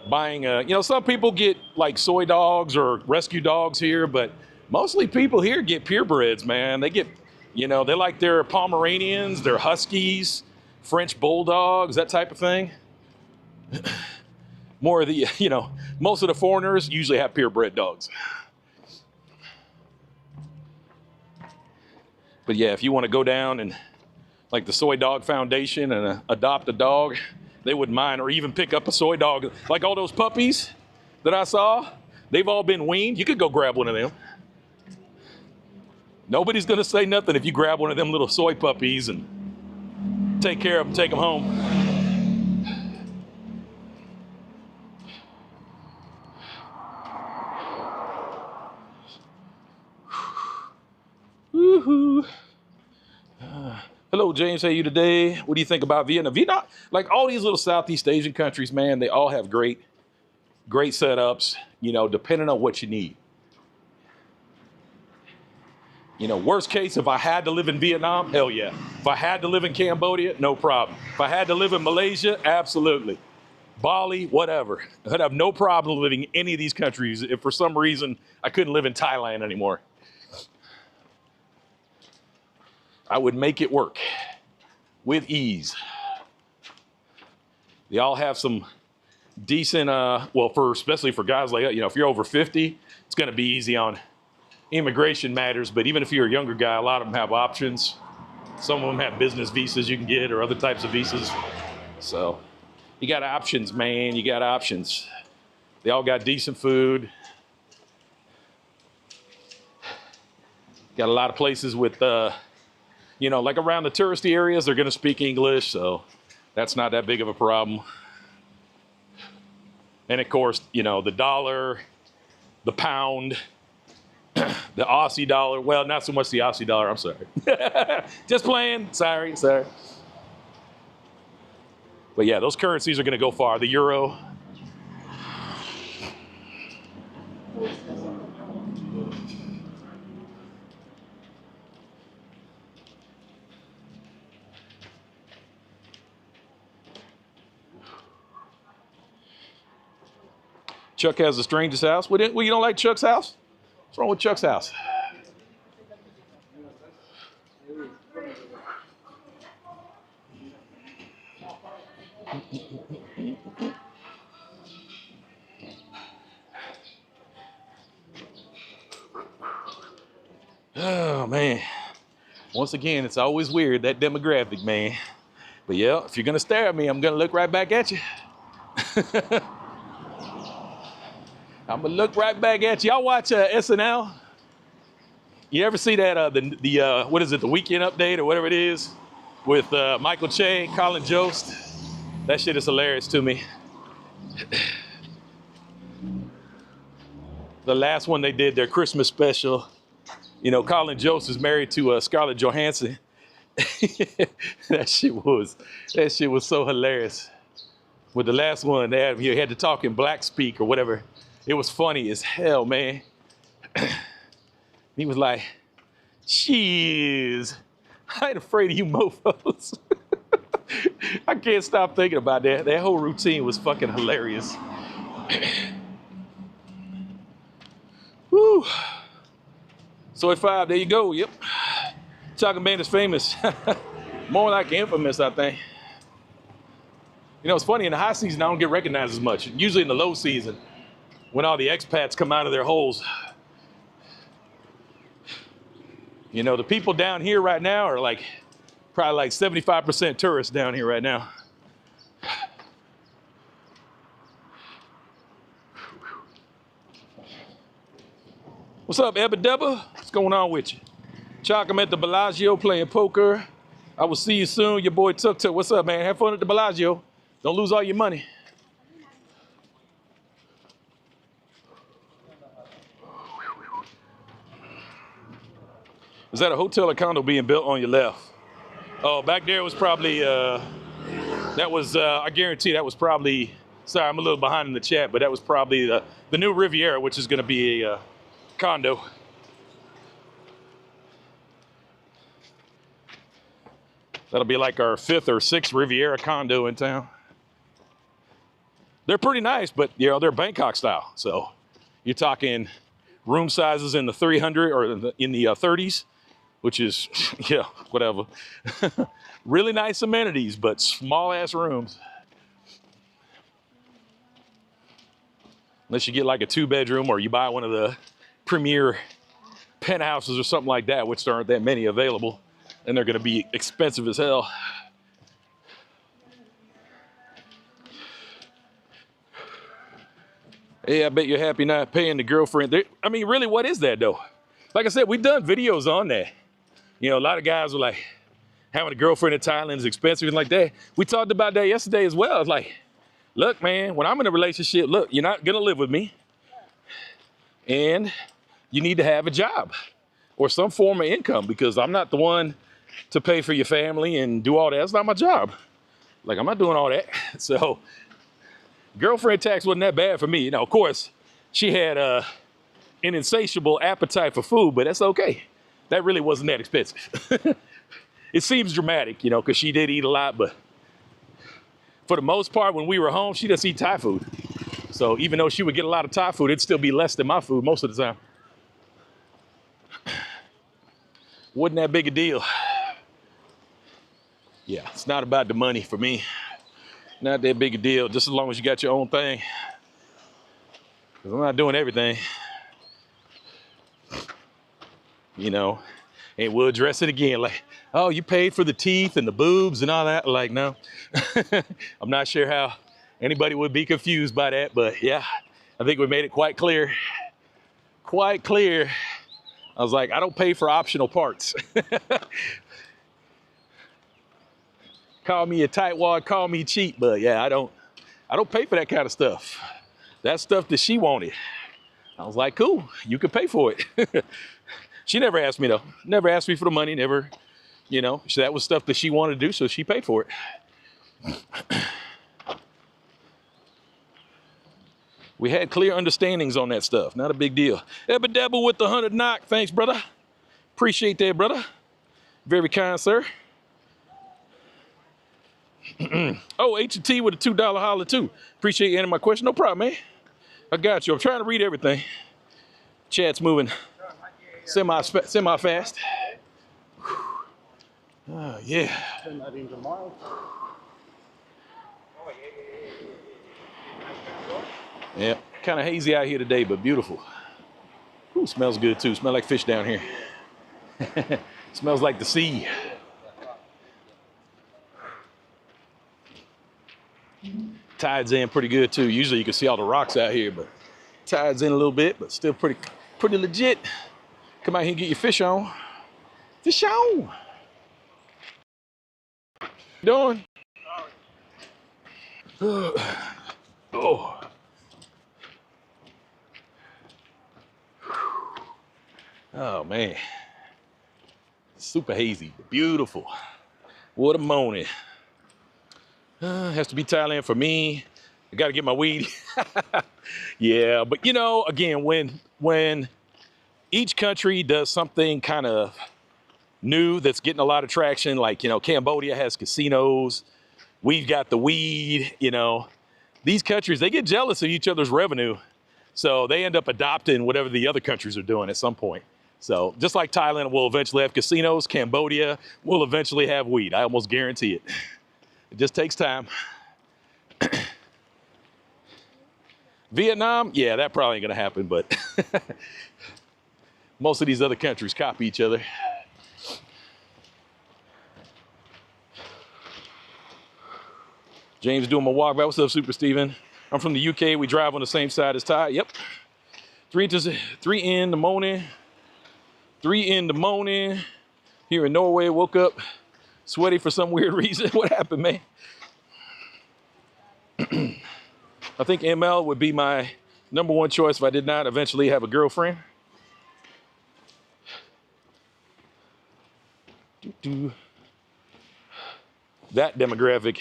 S2: Buying, you know, some people get like soy dogs or rescue dogs here, but mostly people here get purebreds, man. They get, you know, they like their Pomeranians, their Huskies, French Bulldogs, that type of thing. More of the, you know, most of the foreigners usually have purebred dogs. But yeah, if you want to go down and like the Soy Dog Foundation and adopt a dog, they wouldn't mind, or even pick up a soy dog. Like all those puppies that I saw, they've all been weaned. You could go grab one of them. Nobody's gonna say nothing if you grab one of them little soy puppies and take care of them, take them home. Woohoo. Hello, James. How are you today? What do you think about Vietnam? Vietnam, like all these little Southeast Asian countries, man, they all have great setups, you know, depending on what you need. You know, worst case, if I had to live in Vietnam, hell yeah. If I had to live in Cambodia, no problem. If I had to live in Malaysia, absolutely. Bali, whatever. I'd have no problem living in any of these countries if for some reason I couldn't live in Thailand anymore. I would make it work with ease. They all have some decent, especially for guys like that, you know, if you're over 50, it's going to be easy on immigration matters. But even if you're a younger guy, a lot of them have options. Some of them have business visas you can get or other types of visas. So you got options, man. You got options. They all got decent food. Got a lot of places with, you know, like around the touristy areas, they're going to speak English. So that's not that big of a problem. And of course, you know, the dollar, the pound, the Aussie dollar. Well, not so much the Aussie dollar. I'm sorry. Just playing. Sorry. But yeah, those currencies are going to go far. The euro. Chuck has the strangest house. Well, you don't like Chuck's house? What's wrong with Chuck's house? Oh, man. Once again, it's always weird, that demographic, man. But yeah, if you're going to stare at me, I'm going to look right back at you. I'm going to look right back at you. Y'all watch SNL? You ever see that, what is it, the Weekend Update or whatever it is? With Michael Che, Colin Jost? That shit is hilarious to me. The last one they did, their Christmas special, you know, Colin Jost is married to Scarlett Johansson. That shit was so hilarious. With the last one, he had to talk in black speak or whatever. It was funny as hell, man. He was like, "Jeez, I ain't afraid of you mofos." I can't stop thinking about that. That whole routine was fucking hilarious. Woo. So at 5, there you go. Yep. Chocolate Man is famous. More like infamous, I think. You know, it's funny, in the high season, I don't get recognized as much. Usually in the low season, when all the expats come out of their holes. You know, the people down here right now are like, probably like 75% tourists down here right now. What's up, Ebba Debba? What's going on with you? Chalk, I'm at the Bellagio playing poker. I will see you soon. Your boy Tuk Tuk. What's up, man? Have fun at the Bellagio. Don't lose all your money. Is that a hotel or condo being built on your left? Oh, back there was probably, I guarantee that was probably, sorry, I'm a little behind in the chat, but that was probably the new Riviera, which is going to be a condo. That'll be like our 5th or 6th Riviera condo in town. They're pretty nice, but you know, they're Bangkok style. So you're talking room sizes in the 300 or in the 30s, which is, yeah, whatever. Really nice amenities, but small ass rooms. Unless you get like a 2-bedroom or you buy one of the premier penthouses or something like that, which there aren't that many available, and they're going to be expensive as hell. Hey, I bet you're happy not paying the girlfriend. I mean, really, what is that though? like I said, we've done videos on that. You know, a lot of guys were like, having a girlfriend in Thailand is expensive and like that. We talked about that yesterday as well. It's like, look, man, when I'm in a relationship, look, you're not gonna live with me, and you need to have a job or some form of income, because I'm not the one to pay for your family and do all that. That's not my job. Like, I'm not doing all that. So girlfriend tax wasn't that bad for me. Now, of course, she had an insatiable appetite for food, but that's okay. That really wasn't that expensive. It seems dramatic, you know, because she did eat a lot, but for the most part, when we were home, she doesn't eat Thai food. So even though she would get a lot of Thai food, it'd still be less than my food most of the time. Wasn't that big a deal. Yeah, it's not about the money for me. Not that big a deal, just as long as you got your own thing. Because I'm not doing everything. You know, and we'll address it again. Like, oh, you paid for the teeth and the boobs and all that. Like, no. I'm not sure how anybody would be confused by that, but yeah, I think we made it quite clear. Quite clear. I was like, I don't pay for optional parts. Call me a tightwad, call me cheap, but yeah, I don't pay for that kind of stuff. That stuff that she wanted. I was like, cool, you can pay for it. She never asked me though. Never asked me for the money, never, you know, so that was stuff that she wanted to do, so she paid for it. We had clear understandings on that stuff, not a big deal. Ebba with the 100 knock, thanks brother. Appreciate that, brother. Very kind, sir. Oh, H&T with a $2 holler too. Appreciate you answering my question. No problem, man. I got you. I'm trying to read everything. Chat's moving semi-fast. Oh, yeah. Yeah, kind of hazy out here today, but beautiful. Ooh, smells good too. Smell like fish down here. Smells like the sea. Tide's in pretty good too. Usually you can see all the rocks out here, but tide's in a little bit, but still pretty legit. Come out here and get your fish on. Fish on. Doing? Oh. Oh man. Super hazy, beautiful. What a morning. Has to be Thailand for me. I got to get my weed. Yeah, but you know, again, when each country does something kind of new that's getting a lot of traction, like, you know, Cambodia has casinos, we've got the weed, you know, these countries, they get jealous of each other's revenue. So they end up adopting whatever the other countries are doing at some point. So just like Thailand will eventually have casinos, Cambodia will eventually have weed. I almost guarantee it. It just takes time. Vietnam, yeah, that probably ain't gonna happen, but most of these other countries copy each other. James doing my walk back. What's up, Super Steven? I'm from the UK. We drive on the same side as Thai. Yep. 3 in the morning. 3 in the morning. Here in Norway, woke up sweaty for some weird reason. What happened, man? I think ML would be my #1 choice if I did not eventually have a girlfriend. That demographic.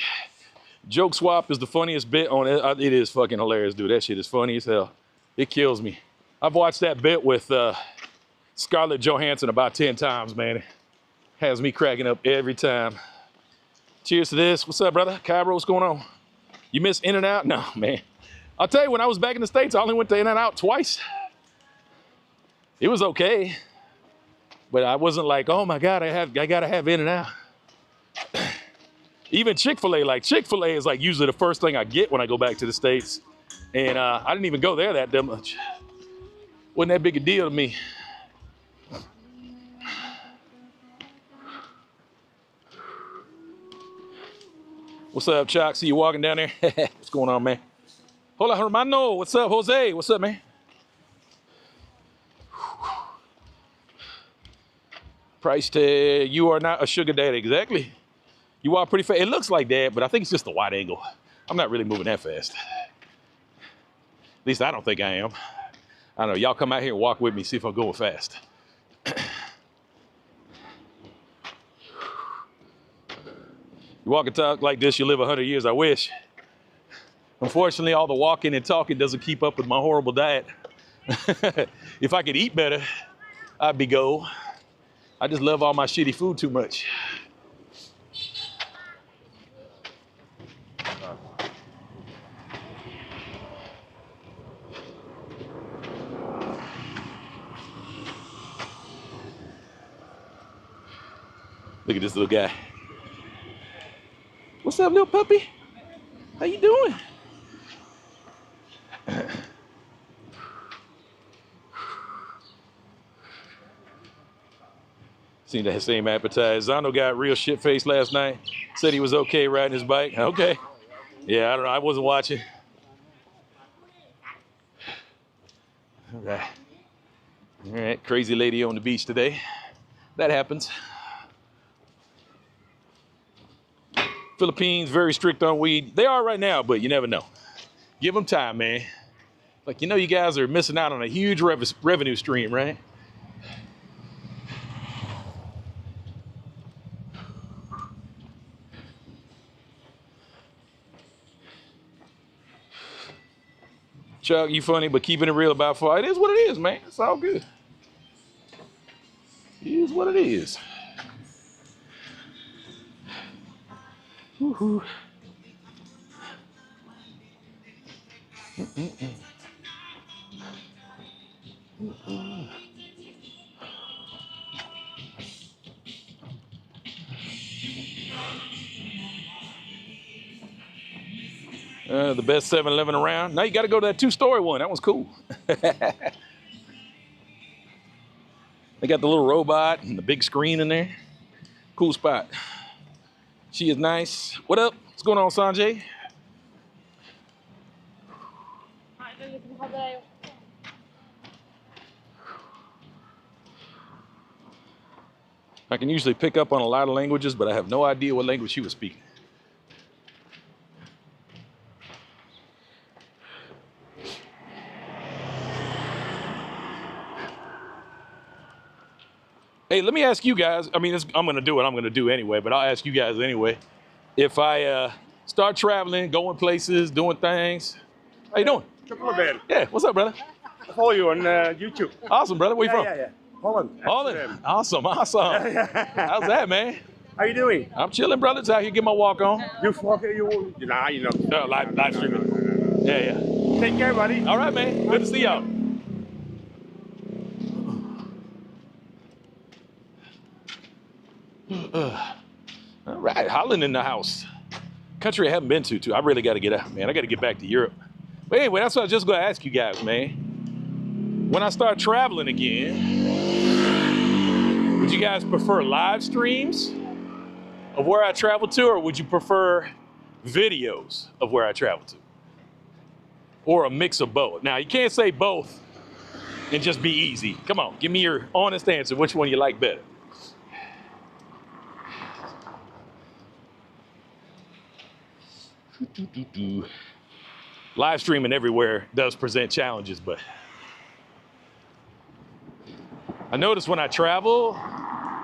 S2: Joke swap is the funniest bit on it. It is fucking hilarious, dude. That shit is funny as hell. It kills me. I've watched that bit with Scarlett Johansson about 10 times, man. It has me cracking up every time. Cheers to this. What's up, brother? Cairo, what's going on? You miss In-N-Out? No, man. I'll tell you, when I was back in the States, I only went to In-N-Out twice. It was okay. But I wasn't like, oh my God, I gotta have In-N-Out. Even Chick-fil-A, like Chick-fil-A is like usually the first thing I get when I go back to the States. And I didn't even go there that much. Wasn't that big a deal to me. What's up, Chuck? See you walking down there? What's going on, man? Hola, hermano. What's up, Jose? What's up, man? Price tag, you are not a sugar daddy. Exactly. You are pretty fast. It looks like that, but I think it's just a wide angle. I'm not really moving that fast. At least I don't think I am. I don't know. Y'all come out here and walk with me, see if I'm going fast. You walk and talk like this, you live 100 years, I wish. Unfortunately, all the walking and talking doesn't keep up with my horrible diet. If I could eat better, I'd be gold. I just love all my shitty food too much. Look at this little guy. What's up, little puppy? How you doing? Seen that same appetite. Zondo got real shit faced last night. Said he was okay riding his bike. Okay. Yeah, I don't know. I wasn't watching. All right. All right. Crazy lady on the beach today. That happens. Philippines, very strict on weed. They are right now, but you never know. Give them time, man. Like, you know, you guys are missing out on a huge revenue stream, right? Chuck, you funny, but keeping it real about far. It is what it is, man. It's all good. It is what it is. Woo-hoo. The best 7-Eleven around. Now you got to go to that 2-story one. That one's cool. They got the little robot and the big screen in there. Cool spot. She is nice. What up? What's going on, Sanjay? I can usually pick up on a lot of languages, but I have no idea what language she was speaking. Hey, let me ask you guys. I mean, I'm going to do what I'm going to do anyway, but I'll ask you guys anyway. If I start traveling, going places, doing things, how you doing? Yeah, what's up, brother?
S3: I follow you on YouTube.
S2: Awesome, brother. Where you from?
S3: Yeah. Holland.
S2: Holland. Awesome. How's that, man?
S3: How you doing?
S2: I'm chilling, brother. Just out here getting my walk on.
S3: You know.
S2: Live streaming. Yeah.
S3: Take care, buddy.
S2: All right, man. Good to see y'all. All right, Holland in the house. Country I haven't been to, too. I really got to get out, man. I got to get back to Europe. But anyway, that's what I was just going to ask you guys, man. When I start traveling again, would you guys prefer live streams of where I travel to, or would you prefer videos of where I travel to? Or a mix of both? Now, you can't say both and just be easy. Come on, give me your honest answer. Which one you like better? Live streaming everywhere does present challenges, but I notice when I travel,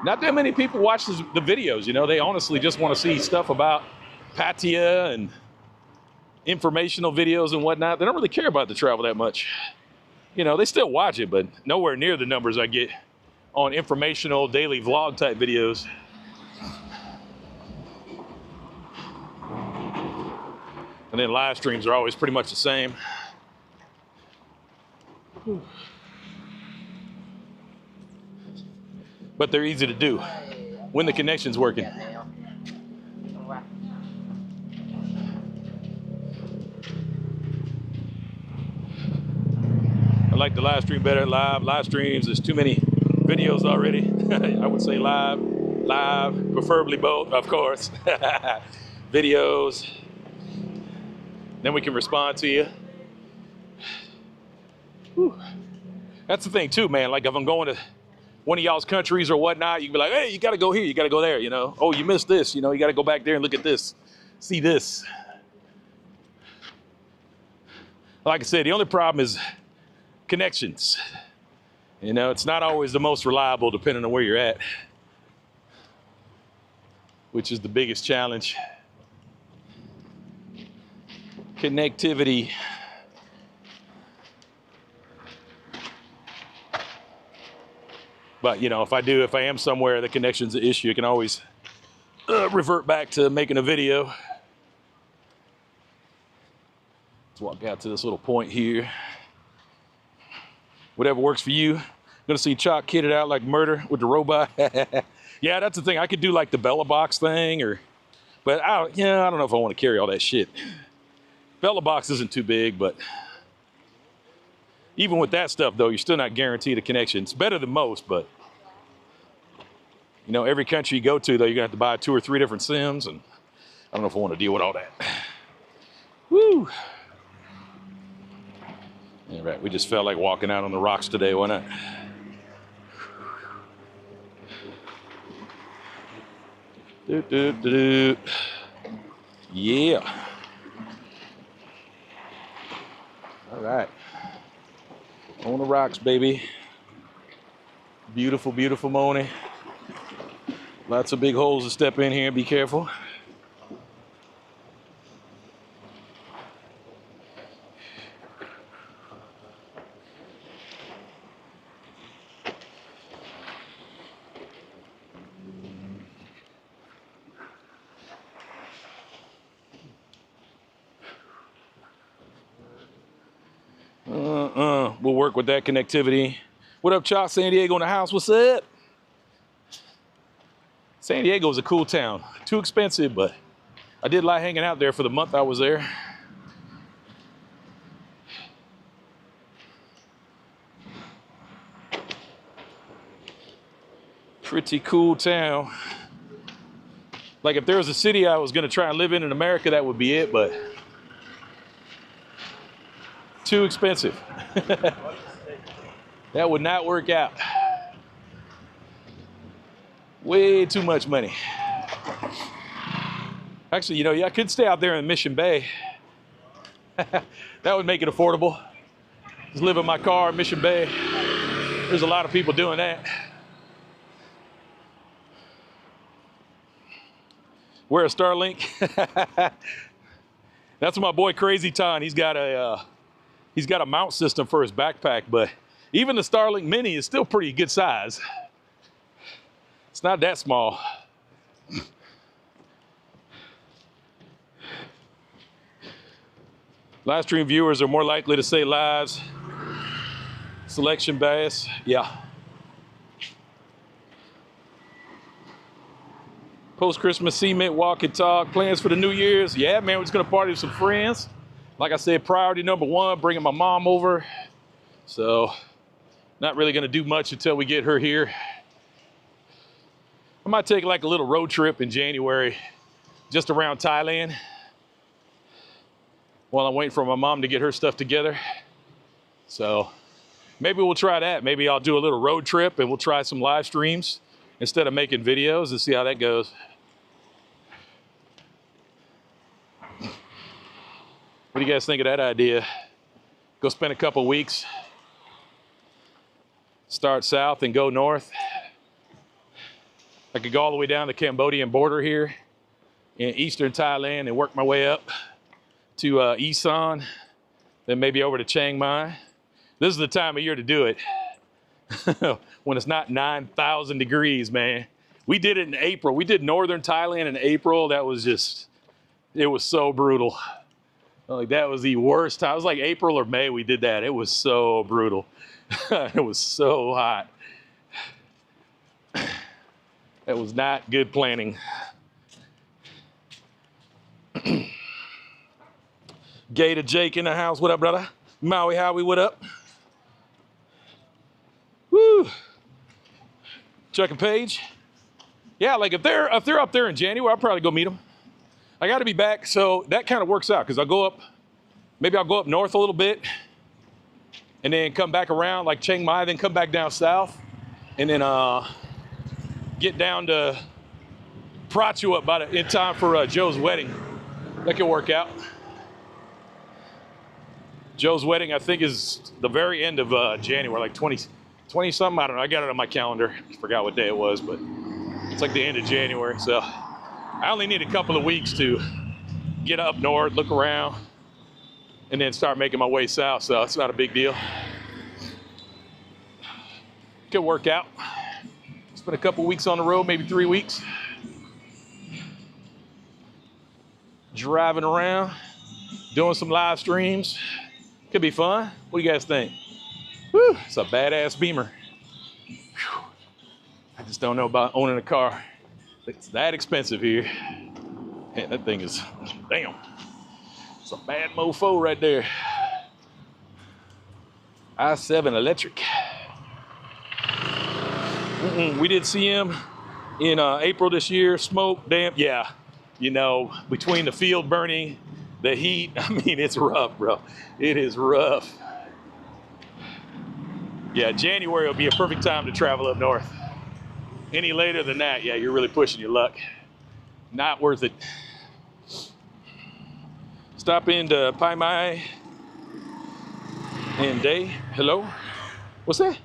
S2: not that many people watch the videos. You know, they honestly just want to see stuff about Pattaya and informational videos and whatnot. They don't really care about the travel that much. You know, they still watch it, but nowhere near the numbers I get on informational daily vlog type videos. And then live streams are always pretty much the same. But they're easy to do when the connection's working. I like the live stream better. Live streams, there's too many videos already. I would say live, preferably both, of course. Videos. Then we can respond to you. Whew. That's the thing too, man. Like if I'm going to one of y'all's countries or whatnot, you can be like, hey, you got to go here, you got to go there, you know. Oh, you missed this, you know, you got to go back there and look at this, see this. Like I said, the only problem is connections. You know, it's not always the most reliable depending on where you're at, which is the biggest challenge. Connectivity. But, you know, if I am somewhere the connection's an issue, I can always revert back to making a video. Let's walk out to this little point here. Whatever works for you. Gonna see Chalk kitted out like murder with the robot. Yeah, that's the thing. I could do like the Bella box thing, but I don't know if I want to carry all that shit. Bella box isn't too big, but even with that stuff though, you're still not guaranteed a connection. It's better than most, but you know, every country you go to though, you're gonna have to buy 2 or 3 different SIMs, and I don't know if I want to deal with all that. Woo! All right, we just felt like walking out on the rocks today, why not? Yeah. All right. On the rocks, baby. Beautiful, beautiful morning. Lots of big holes to step in here. Be careful. We'll work with that connectivity. What up, Chalk? San Diego in the house. What's up? San Diego is a cool town. Too expensive, but I did like hanging out there for the month I was there. Pretty cool town. Like if there was a city I was gonna try and live in America, that would be it, but too expensive. That would not work out. Way too much money. Actually, you know, yeah, I could stay out there in Mission Bay. That would make it affordable. Just live in my car in Mission Bay. There's a lot of people doing that. Wear a Starlink. That's my boy Crazy Ton. He's got a mount system for his backpack, but even the Starlink Mini is still pretty good size. It's not that small. Live stream viewers are more likely to say lives. Selection bias, yeah. Post-Christmas cement walk and talk. Plans for the New Year's? Yeah, man, we're just gonna party with some friends. Like I said, priority number 1, bringing my mom over. So, not really gonna do much until we get her here. I might take like a little road trip in January, just around Thailand, while I'm waiting for my mom to get her stuff together. So, maybe we'll try that. Maybe I'll do a little road trip and we'll try some live streams instead of making videos and see how that goes. What do you guys think of that idea? Go spend a couple weeks, start south and go north. I could go all the way down the Cambodian border here in eastern Thailand and work my way up to Isan, then maybe over to Chiang Mai. This is the time of year to do it. When it's not 9,000 degrees, man. We did it in April. We did northern Thailand in April. That was just, it was so brutal. Like that was the worst time. It was like April or May we did that. It was so brutal. It was so hot. That was not good planning. Gator Jake in the house. What up, brother? Maui Howie, what up? Woo. Chuck and Paige. Yeah, like if they're up there in January, I'll probably go meet them. I got to be back, so that kind of works out because I'll go up, maybe I'll go up north a little bit and then come back around like Chiang Mai, then come back down south. and then get down to Pattaya in time for Joe's wedding. That could work out. Joe's wedding, I think, is the very end of January, like 20 something. I don't know. I got it on my calendar. I forgot what day it was, but it's like the end of January. So I only need a couple of weeks to get up north, look around, and then start making my way south. So it's not a big deal. Could work out. Spend a couple weeks on the road, maybe 3 weeks. Driving around, doing some live streams. Could be fun. What do you guys think? Whew, it's a badass Beamer. Whew. I just don't know about owning a car. It's that expensive here. Man, that thing is, damn. It's a bad mofo right there. i7 electric. We did see him in April this year. Smoke, damn, yeah. You know, between the field burning, the heat, I mean, it's rough, bro. It is rough. Yeah, January will be a perfect time to travel up north. Any later than that, yeah, you're really pushing your luck. Not worth it. Stop into Pattaya and Day. Hello? What's that?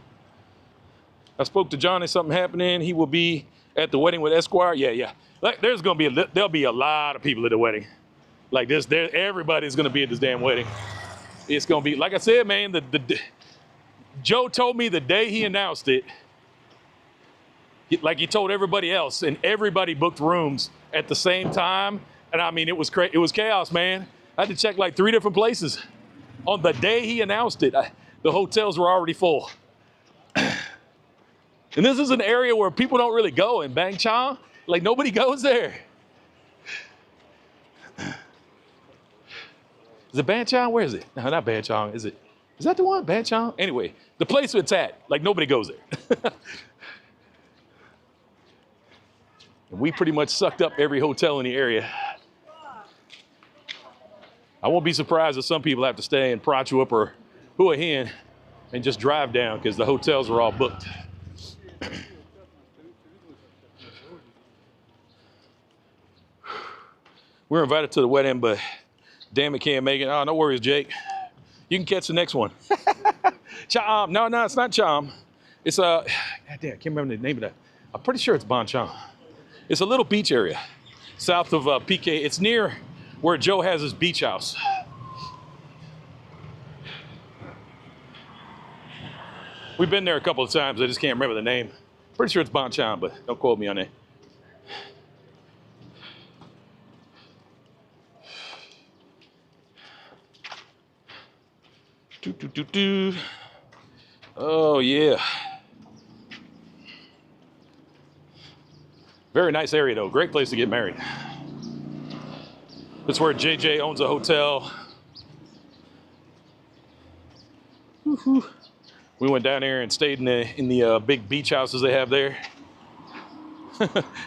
S2: I spoke to Johnny, something happening. He will be at the wedding with Esquire. Yeah. Like, there'll be a lot of people at the wedding. Like this, everybody's gonna be at this damn wedding. It's gonna be, like I said, man, Joe told me the day he announced it, like he told everybody else, and everybody booked rooms at the same time. And I mean, it was chaos, man. I had to check like 3 different places. On the day he announced it, the hotels were already full. And this is an area where people don't really go in Bang Chang. Like, nobody goes there. Is it Ban Chang? Where is it? No, not Ban Chang. Is that the one? Ban Chang? Anyway, the place it's at, like, nobody goes there. And we pretty much sucked up every hotel in the area. I won't be surprised if some people have to stay in Prachuap or Hua Hin and just drive down because the hotels are all booked. We're invited to the wedding, but damn it, can't make it. Oh, no worries, Jake. You can catch the next one. Cham. No, it's not Cham. It's God damn, I can't remember the name of that. I'm pretty sure it's Ban Chang. It's a little beach area south of PK. It's near where Joe has his beach house. We've been there a couple of times. I just can't remember the name. Pretty sure it's Ban Chang, but don't quote me on that. Oh, yeah. Very nice area, though. Great place to get married. That's where JJ owns a hotel. Woo-hoo. We went down there and stayed in the big beach houses they have there.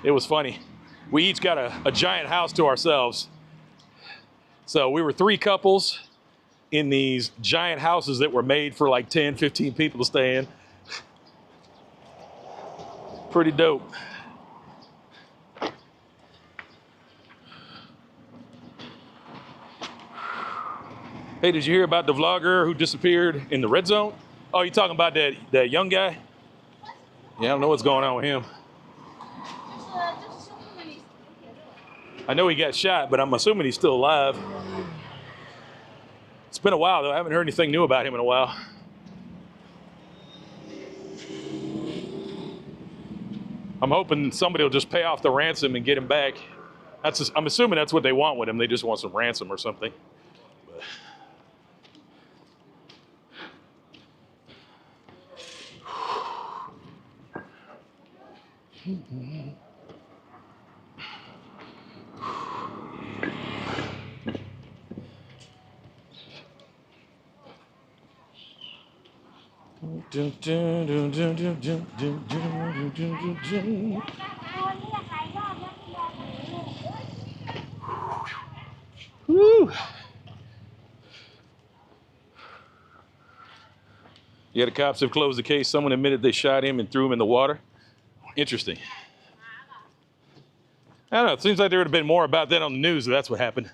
S2: It was funny. We each got a giant house to ourselves. So we were 3 couples in these giant houses that were made for like 10, 15 people to stay in. Pretty dope. Hey, did you hear about the vlogger who disappeared in the red zone? Oh, you talking about that young guy? Yeah, I don't know what's going on with him. I know he got shot, but I'm assuming he's still alive. It's been a while, though. I haven't heard anything new about him in a while. I'm hoping somebody will just pay off the ransom and get him back. I'm assuming that's what they want with him. They just want some ransom or something. Yeah, the cops have closed the case. Someone admitted they shot him and threw him in the water. Interesting. I don't know. It seems like there would have been more about that on the news if that's what happened.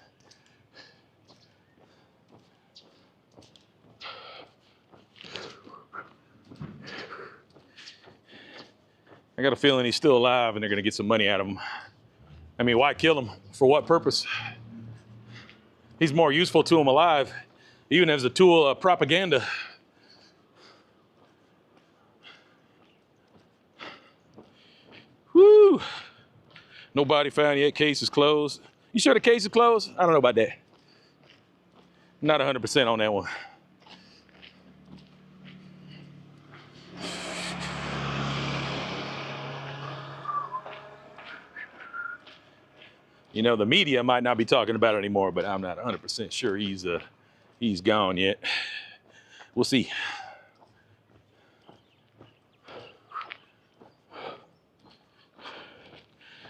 S2: I got a feeling he's still alive and they're going to get some money out of him. I mean, why kill him? For what purpose? He's more useful to him alive, even as a tool of propaganda. Woo! Nobody found yet. Case is closed. You sure the case is closed? I don't know about that. Not 100% on that one. You know, the media might not be talking about it anymore, but I'm not 100% sure he's gone yet. We'll see.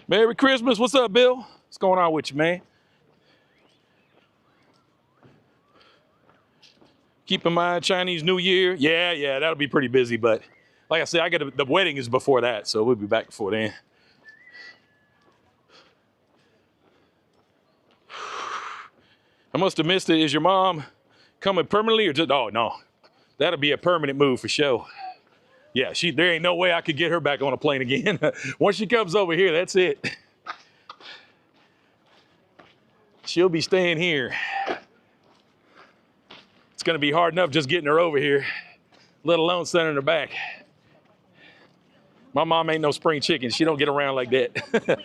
S2: Merry Christmas. What's up, Bill? What's going on with you, man? Keep in mind, Chinese New Year. Yeah, that'll be pretty busy, but like I said, the wedding is before that, so we'll be back before then. I must have missed it. Is your mom coming permanently or just, oh no, that'll be a permanent move for sure. Yeah, there ain't no way I could get her back on a plane again. Once she comes over here, that's it. She'll be staying here. It's gonna be hard enough just getting her over here, let alone sending her back. My mom ain't no spring chicken. She don't get around like that.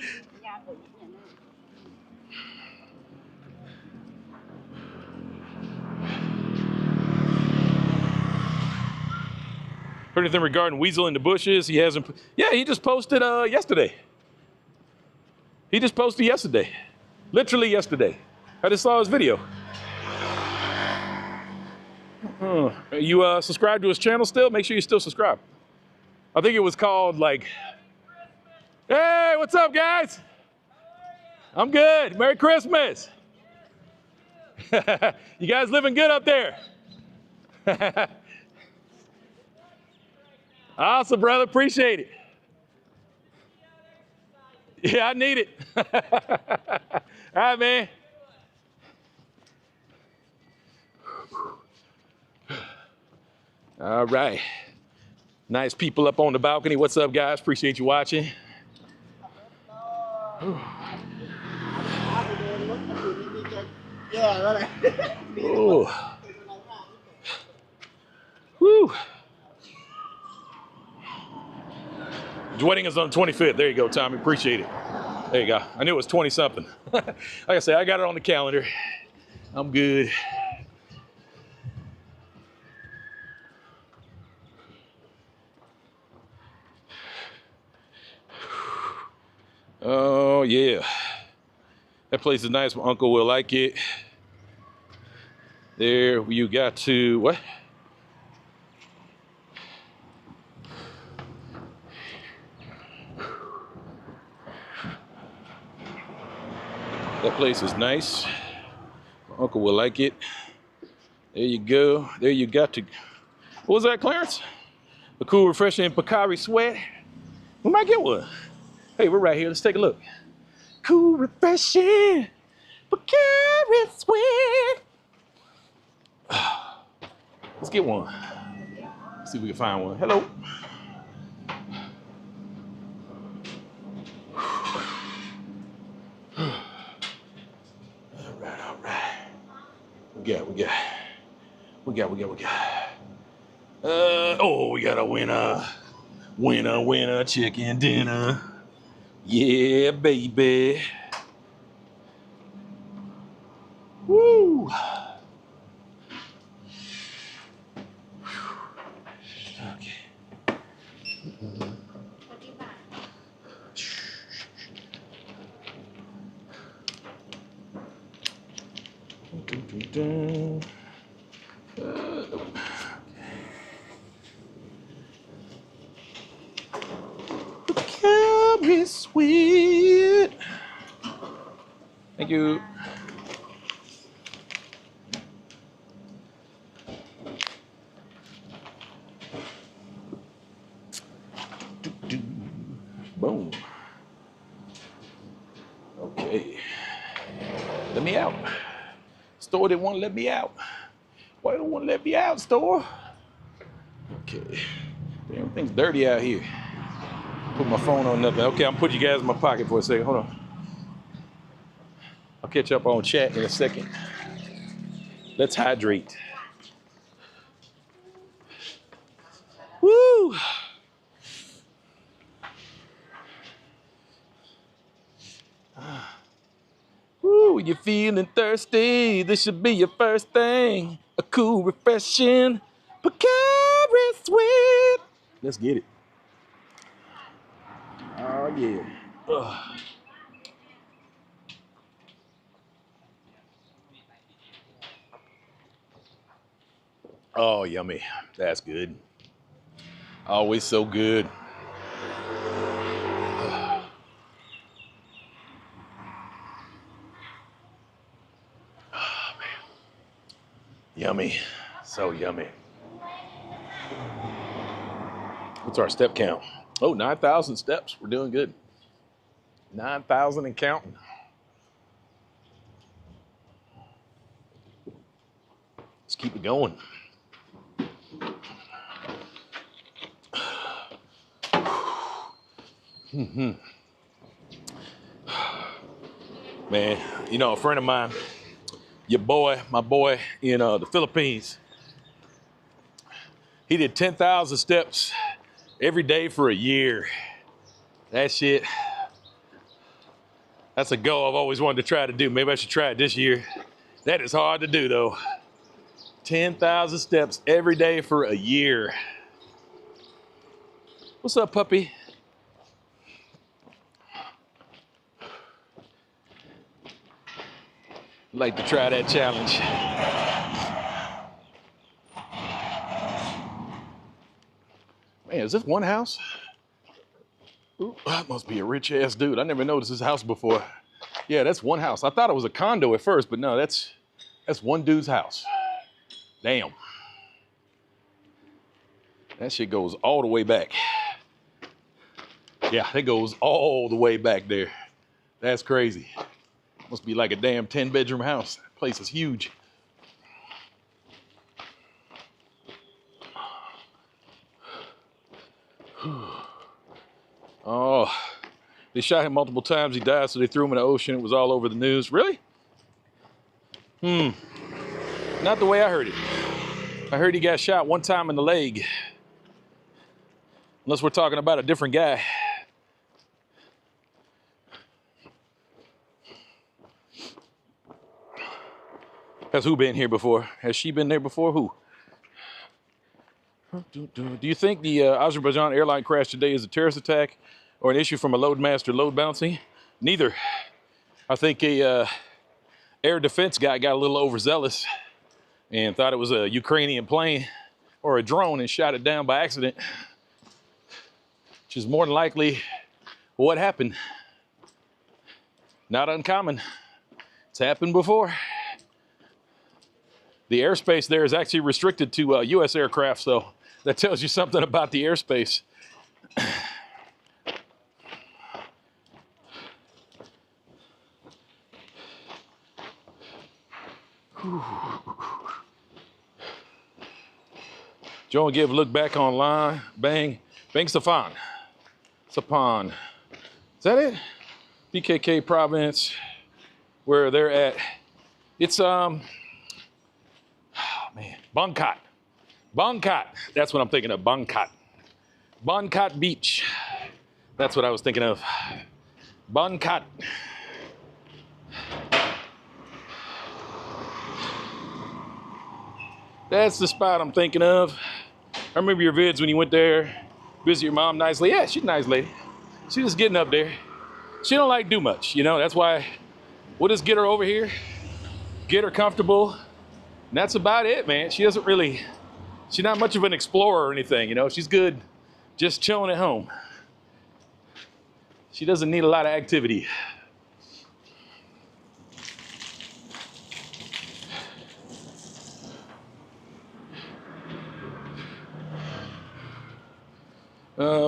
S2: Heard anything regarding Weasel in the bushes? He hasn't. Yeah, he just posted yesterday. He just posted yesterday. Literally yesterday. I just saw his video. You subscribe to his channel still? Make sure you still subscribe. I think it was called like, hey, what's up, guys? I'm good. Merry Christmas. You guys living good up there? Awesome, brother. Appreciate it. Yeah, I need it. All right, man. All right. Nice people up on the balcony. What's up, guys? Appreciate you watching. Ooh. Woo. The wedding is on the 25th. There you go, Tommy. Appreciate it. There you go. I knew it was 20-something. Like I said, I got it on the calendar. I'm good. Oh, yeah. That place is nice. My uncle will like it. There you got to, what? That place is nice. My uncle will like it. There you go. There you got to. What was that, Clarence? A cool, refreshing Pocari sweat. We might get one. Hey, we're right here. Let's take a look. Cool, refreshing Pocari sweat. Let's get one. Let's see if we can find one. Hello. All right. We got. Oh, we got a winner, chicken dinner. Yeah, baby. Woo. Okay. Pocari sweet. Thank you. Boom. Okay. Let me out. Store didn't want to let me out. Why don't want to let me out, store? Okay. Everything's dirty out here. Put my phone on nothing. Okay, I'm putting you guys in my pocket for a second. Hold on. I'll catch up on chat in a second. Let's hydrate. Woo! Woo, when you're feeling thirsty, this should be your first thing. A cool, refreshing, Pocari Sweat. Let's get it. Oh, yeah. Ugh. Oh, yummy. That's good. Always so good. Oh, man. Yummy. So yummy. What's our step count? Oh, 9,000 steps. We're doing good. 9,000 and counting. Let's keep it going. Man, you know, a friend of mine, my boy in the Philippines, he did 10,000 steps every day for a year. That shit, that's a goal I've always wanted to try to do. Maybe I should try it this year. That is hard to do though. 10,000 steps every day for a year. What's up, puppy? I'd like to try that challenge. Man, is this one house? Ooh, that must be a rich ass dude. I never noticed this house before. Yeah, that's one house. I thought it was a condo at first, but no, that's one dude's house. Damn. That shit goes all the way back. Yeah, it goes all the way back there. That's crazy. Must be like a damn 10-bedroom house. That place is huge. Oh, they shot him multiple times. He died, so they threw him in the ocean. It was all over the news. Really? Not the way I heard it. I heard he got shot one time in the leg. Unless we're talking about a different guy. Has who been here before? Has she been there before? Who? Do you think the Azerbaijan airline crash today is a terrorist attack or an issue from a loadmaster load balancing? Neither. I think a air defense guy got a little overzealous and thought it was a Ukrainian plane or a drone and shot it down by accident, which is more than likely what happened. Not uncommon. It's happened before. The airspace there is actually restricted to U.S. aircraft, so that tells you something about the airspace. Joe and give a look back online. Bang Sapan. Sapan. Is that it? PKK province, where they're at. It's Bangkok. Bangkok. That's what I'm thinking of. Bangkok. Bangkok Beach. That's what I was thinking of. Bangkok. That's the spot I'm thinking of. I remember your vids when you went there, visit your mom nicely. Yeah, she's a nice lady. She's just getting up there. She don't like do much, you know. That's why we'll just get her over here, get her comfortable. And that's about it, man. She's not much of an explorer or anything, you know. She's good just chilling at home. She doesn't need a lot of activity.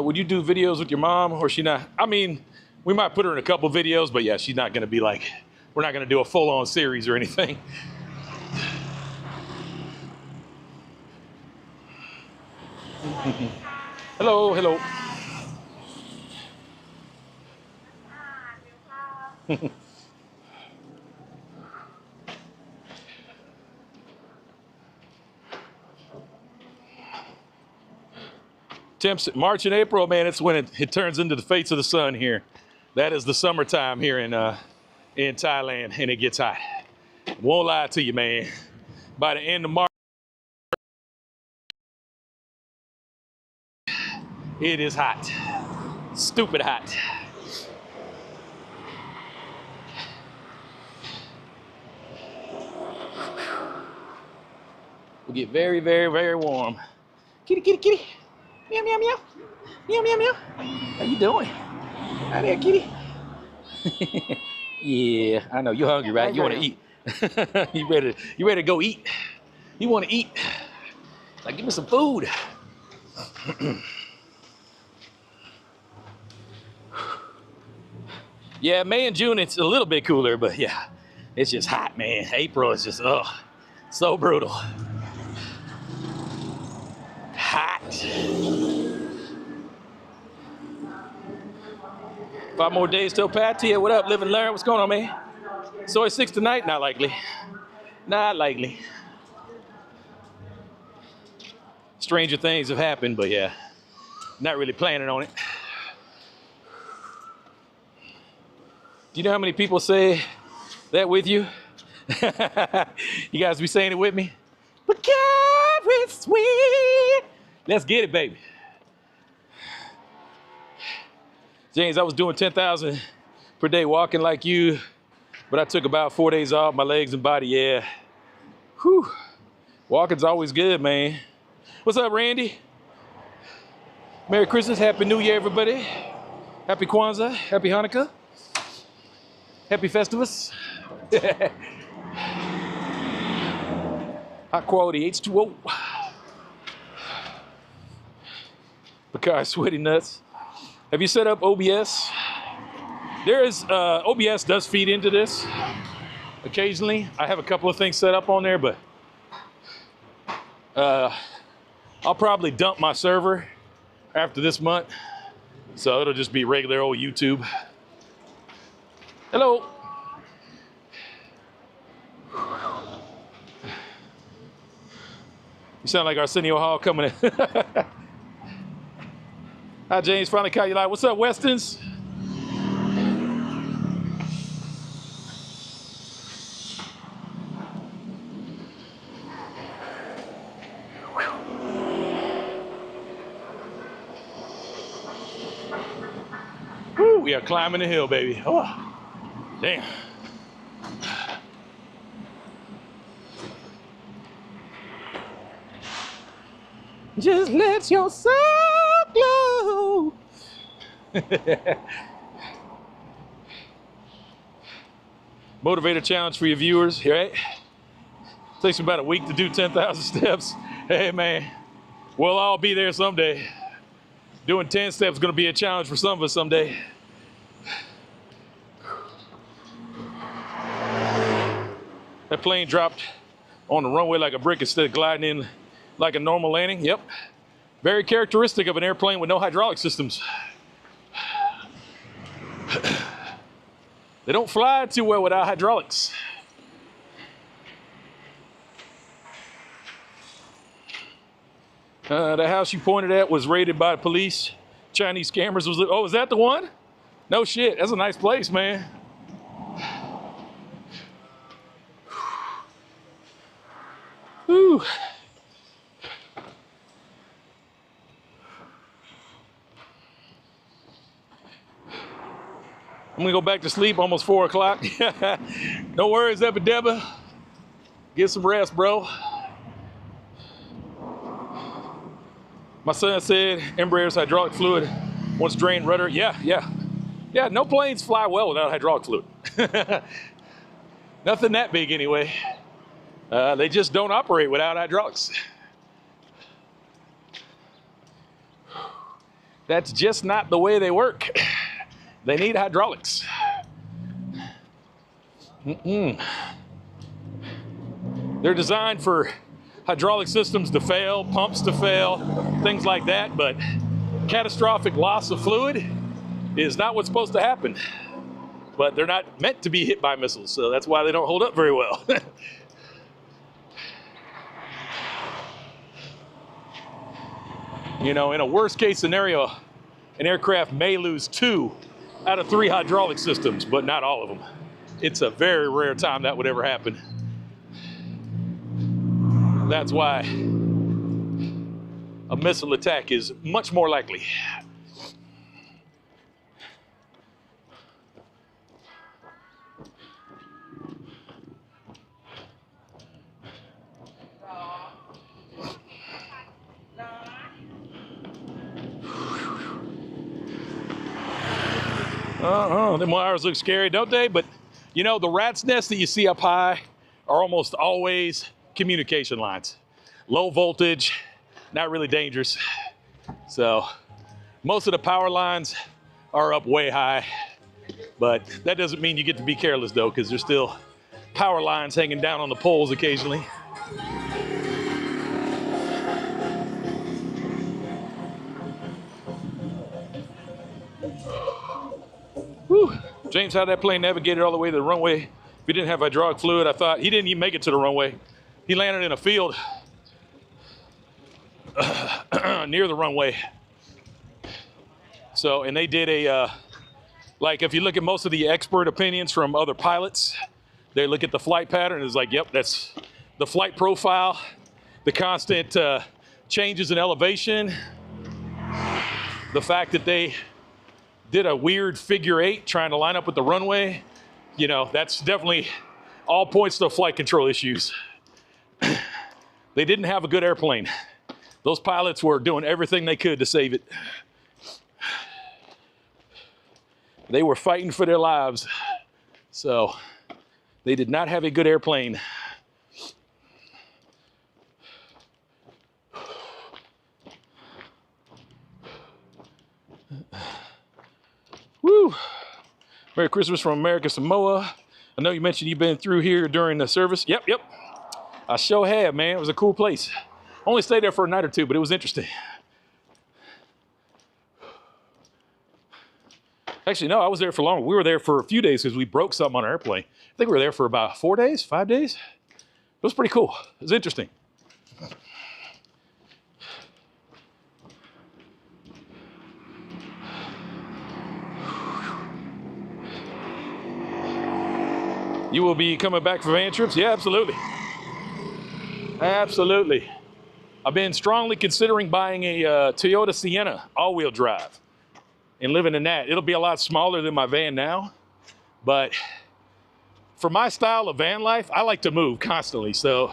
S2: Would you do videos with your mom, or she not? I mean, we might put her in a couple videos, but yeah, she's not gonna be like, we're not gonna do a full-on series or anything. Hello, hello. Temps March and April, man, it's when it turns into the fates of the sun here. That is the summertime here in Thailand, and it gets hot. Won't lie to you, man. By the end of March, it is hot. Stupid hot. We'll get very, very, very warm. Kitty, kitty, kitty. Meow, meow, meow. Meow, meow, meow. How you doing? Hi there, kitty. Yeah, I know. You're hungry, right? You want to eat. You ready to go eat? You want to eat? Like, give me some food. Yeah, May and June, it's a little bit cooler, but yeah, it's just hot, man. April is just, so brutal. Hot. 5 more days till Pattaya. What up, live and learn? What's going on, man? Soy 6 tonight? Not likely. Not likely. Stranger things have happened, but yeah, not really planning on it. Do you know how many people say that with you? You guys be saying it with me? But God is sweet. Let's get it, baby. James, I was doing 10,000 per day walking like you, but I took about 4 days off, my legs and body, yeah. Whew. Walking's always good, man. What's up, Randy? Merry Christmas, Happy New Year, everybody. Happy Kwanzaa, Happy Hanukkah. Happy Festivus. High quality H2O. Picard Sweaty Nuts. Have you set up OBS? There is, OBS does feed into this occasionally. I have a couple of things set up on there, but I'll probably dump my server after this month. So it'll just be regular old YouTube. Hello. You sound like Arsenio Hall coming in. Hi, James. Finally caught you live. What's up, Westons? Woo, we are climbing the hill, baby. Oh, damn. Just let your soul glow. Motivator challenge for your viewers, right? Takes me about a week to do 10,000 steps. Hey, man, we'll all be there someday. Doing 10 steps is gonna be a challenge for some of us someday. That plane dropped on the runway like a brick instead of gliding in like a normal landing. Yep. Very characteristic of an airplane with no hydraulic systems. They don't fly too well without hydraulics. The house you pointed at was raided by the police. Chinese cameras was, oh, is that the one? No shit, that's a nice place, man. Whew. I'm gonna go back to sleep, almost 4 o'clock. No worries, Epidemic. Get some rest, bro. My son said Embraer's hydraulic fluid once drained rudder. Yeah, no planes fly well without hydraulic fluid. Nothing that big anyway. They just don't operate without hydraulics. That's just not the way they work. They need hydraulics. They're designed for hydraulic systems to fail, pumps to fail, things like that, but catastrophic loss of fluid is not what's supposed to happen. But they're not meant to be hit by missiles, so that's why they don't hold up very well. You know, in a worst case scenario, an aircraft may lose 2 out of 3 hydraulic systems, but not all of them. It's a very rare time that would ever happen. That's why a missile attack is much more likely. Them wires look scary, don't they? But you know, the rat's nest that you see up high are almost always communication lines. Low voltage, not really dangerous. So most of the power lines are up way high, but that doesn't mean you get to be careless though, because there's still power lines hanging down on the poles occasionally. Whew. James, how'd that plane navigated all the way to the runway? If he didn't have hydraulic fluid, I thought he didn't even make it to the runway. He landed in a field near the runway. So, and they did a, like if you look at most of the expert opinions from other pilots, they look at the flight pattern and it's like, yep, that's the flight profile, the constant changes in elevation, the fact that they did a weird figure 8 trying to line up with the runway, you know, that's definitely all points to flight control issues. They didn't have a good airplane. Those pilots were doing everything they could to save it. They were fighting for their lives. So they did not have a good airplane. Woo! Merry Christmas from America Samoa. I know you mentioned you've been through here during the service. Yep. I sure have, man. It was a cool place. Only stayed there for a night or 2, but it was interesting. Actually, no, I was there for longer. We were there for a few days because we broke something on our airplane. I think we were there for about 4 days, 5 days. It was pretty cool. It was interesting. You will be coming back for van trips? Yeah, absolutely. Absolutely. I've been strongly considering buying a Toyota Sienna all-wheel drive and living in that. It'll be a lot smaller than my van now, but for my style of van life, I like to move constantly. So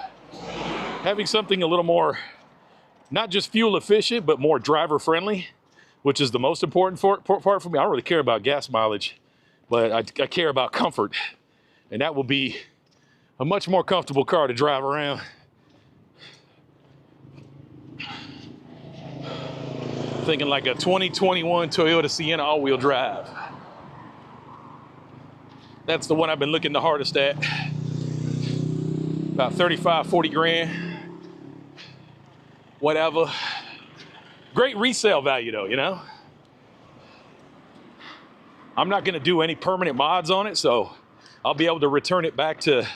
S2: having something a little more, not just fuel efficient, but more driver friendly, which is the most important part for me. I don't really care about gas mileage, but I care about comfort. And that will be a much more comfortable car to drive around. Thinking like a 2021 Toyota Sienna all-wheel drive. That's the one I've been looking the hardest at. About 35, 40 grand. Whatever. Great resale value though, you know? I'm not gonna do any permanent mods on it, so I'll be able to return it back to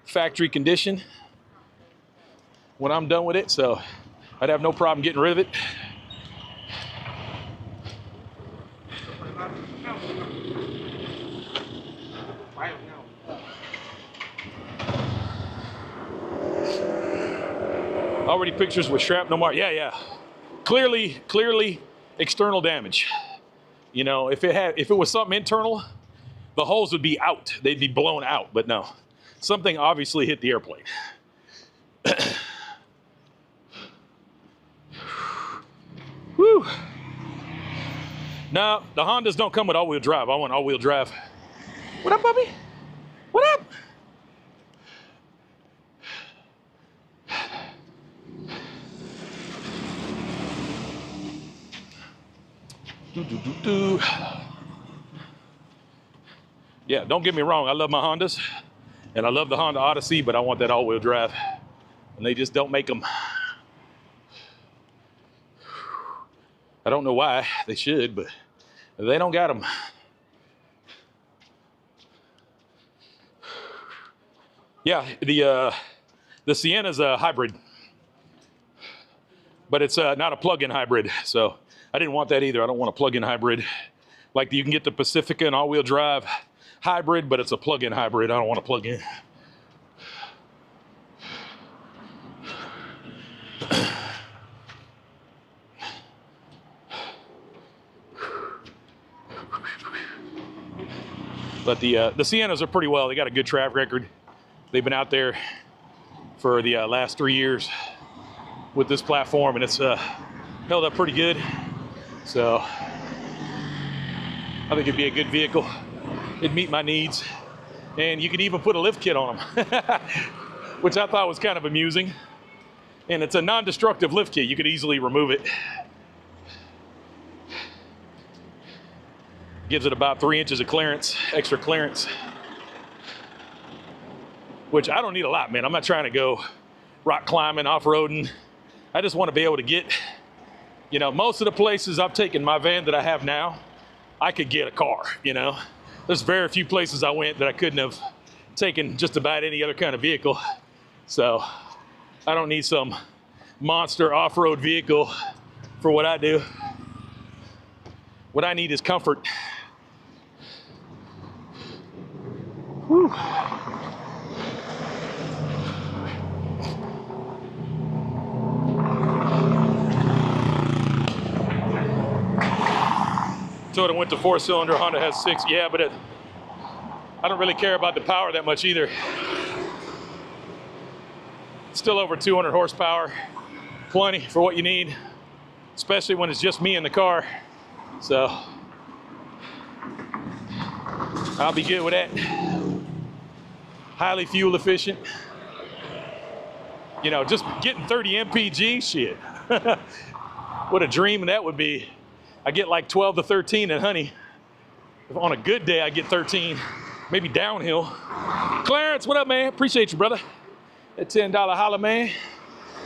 S2: factory condition when I'm done with it, so I'd have no problem getting rid of it. Already pictures with shrapnel mark. Yeah. Clearly external damage. You know, if it was something internal, the holes would be out. They'd be blown out, but no. Something obviously hit the airplane. Woo. No, the Hondas don't come with all-wheel drive. I want all-wheel drive. What up, puppy? What up? Yeah, don't get me wrong. I love my Hondas, and I love the Honda Odyssey, but I want that all-wheel drive, and they just don't make them. I don't know why. They should, but they don't got them. Yeah, the Sienna's a hybrid, but it's not a plug-in hybrid, so I didn't want that either. I don't want a plug-in hybrid. Like you can get the Pacifica and all-wheel drive hybrid, but it's a plug-in hybrid. I don't want a plug-in. But the Siennas are pretty well. They got a good track record. They've been out there for the last 3 years with this platform, and it's held up pretty good. So I think it'd be a good vehicle. It'd meet my needs. And you could even put a lift kit on them, which I thought was kind of amusing. And it's a non-destructive lift kit. You could easily remove it. Gives it about 3 inches of clearance, extra clearance, which I don't need a lot, man. I'm not trying to go rock climbing, off-roading. I just want to be able to get, you know, most of the places I've taken my van that I have now, I could get a car, you know. There's very few places I went that I couldn't have taken just about any other kind of vehicle. So I don't need some monster off-road vehicle for what I do. What I need is comfort. Whew. Toyota went to 4-cylinder, Honda has 6. Yeah, but I don't really care about the power that much either. Still over 200 horsepower, plenty for what you need, especially when it's just me in the car. So I'll be good with that. Highly fuel efficient. You know, just getting 30 mpg, shit. What a dream that would be. I get like 12 to 13 in Honey. If on a good day, I get 13, maybe downhill. Clarence, what up, man? Appreciate you, brother. That $10 holla, man.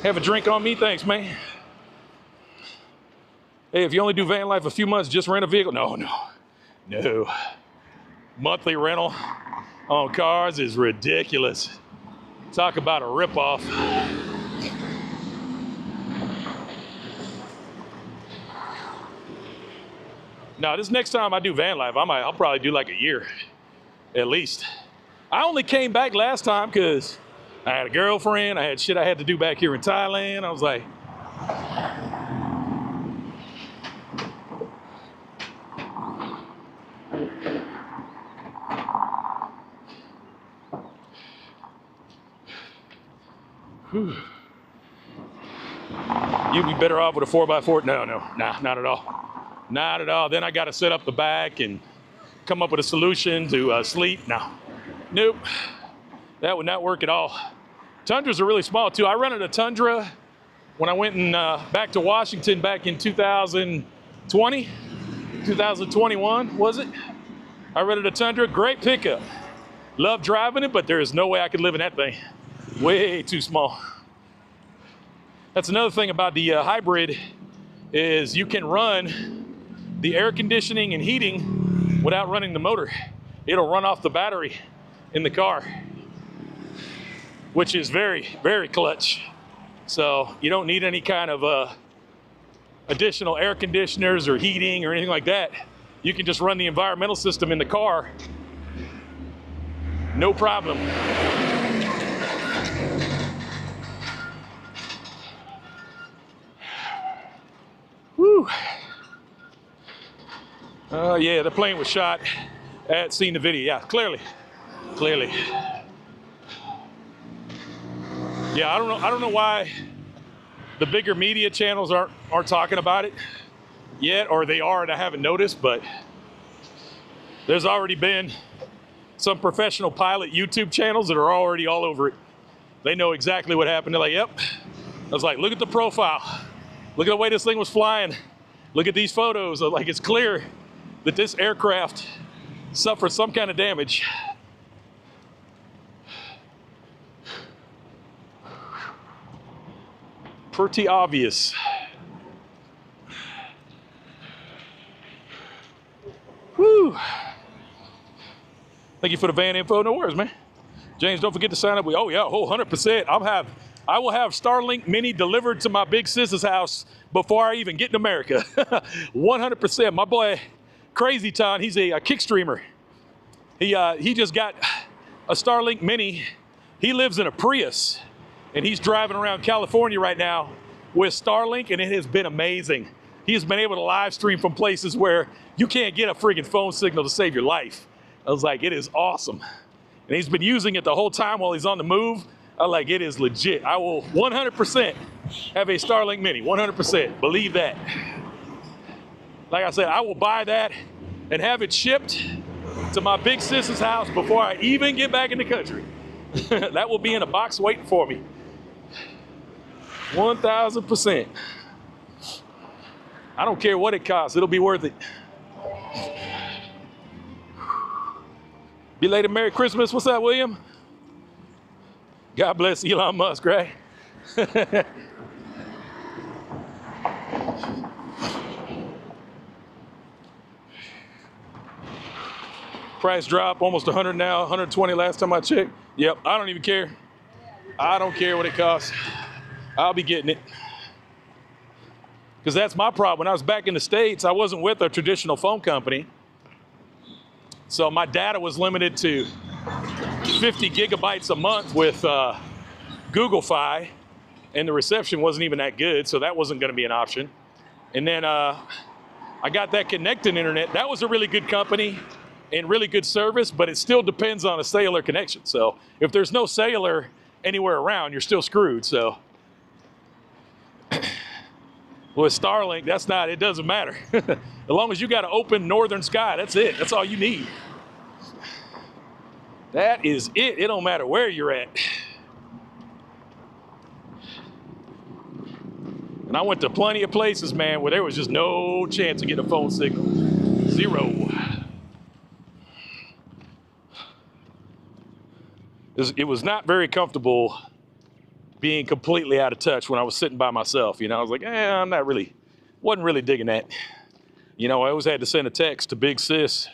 S2: Have a drink on me, thanks, man. Hey, if you only do van life a few months, just rent a vehicle. No. Monthly rental on cars is ridiculous. Talk about a ripoff. Now, this next time I do van life, I'll probably do like a year, at least. I only came back last time because I had a girlfriend, I had shit I had to do back here in Thailand. I was like, whew. You'd be better off with a 4x4. No, not at all. Not at all. Then I got to set up the back and come up with a solution to sleep. Nope. That would not work at all. Tundras are really small too. I rented a Tundra when I went back to Washington back in 2021, was it? I rented a Tundra, great pickup. Love driving it, but there is no way I could live in that thing. Way too small. That's another thing about the hybrid is you can run the air conditioning and heating without running the motor. It'll run off the battery in the car, which is very, very clutch. So you don't need any kind of additional air conditioners or heating or anything like that. You can just run the environmental system in the car, no problem. Whew. Oh yeah, the plane was shot. I had seen the video, yeah, clearly. Yeah, I don't know why the bigger media channels aren't talking about it yet, or they are and I haven't noticed, but there's already been some professional pilot YouTube channels that are already all over it. They know exactly what happened. They're like, yep. I was like, look at the profile. Look at the way this thing was flying. Look at these photos. Like, it's clear that this aircraft suffered some kind of damage. Pretty obvious. Woo. Thank you for the van info. No worries, man. James, don't forget to sign up. Oh, yeah, 100%. I will have Starlink Mini delivered to my big sister's house before I even get in America. 100%. My boy, Crazy Town, he's a kick streamer. He just got a Starlink Mini. He lives in a Prius, and he's driving around California right now with Starlink, and it has been amazing. He's been able to live stream from places where you can't get a friggin' phone signal to save your life. I was like, it is awesome. And he's been using it the whole time while he's on the move. I like, it is legit. I will 100% have a Starlink Mini, 100%. Believe that. Like I said, I will buy that and have it shipped to my big sister's house before I even get back in the country. That will be in a box waiting for me. 1,000%. I don't care what it costs. It'll be worth it. Belated Merry Christmas. What's up, William? God bless Elon Musk, right? Price drop, almost 100 now, 120 last time I checked. Yep, I don't even care. I don't care what it costs. I'll be getting it. Because that's my problem. When I was back in the States, I wasn't with a traditional phone company. So my data was limited to 50 gigabytes a month with Google Fi, and the reception wasn't even that good, so that wasn't going to be an option. And then I got that connecting internet. That was a really good company and really good service, but it still depends on a cellular connection. So if there's no cellular anywhere around, you're still screwed. So with Starlink, that's not, it doesn't matter. As long as you got an open northern sky, that's it. That's all you need. That is it. It don't matter where you're at. And I went to plenty of places, man, where there was just no chance to get a phone signal. Zero. It was not very comfortable being completely out of touch when I was sitting by myself. You know, I was like, wasn't really digging that. You know, I always had to send a text to Big Sis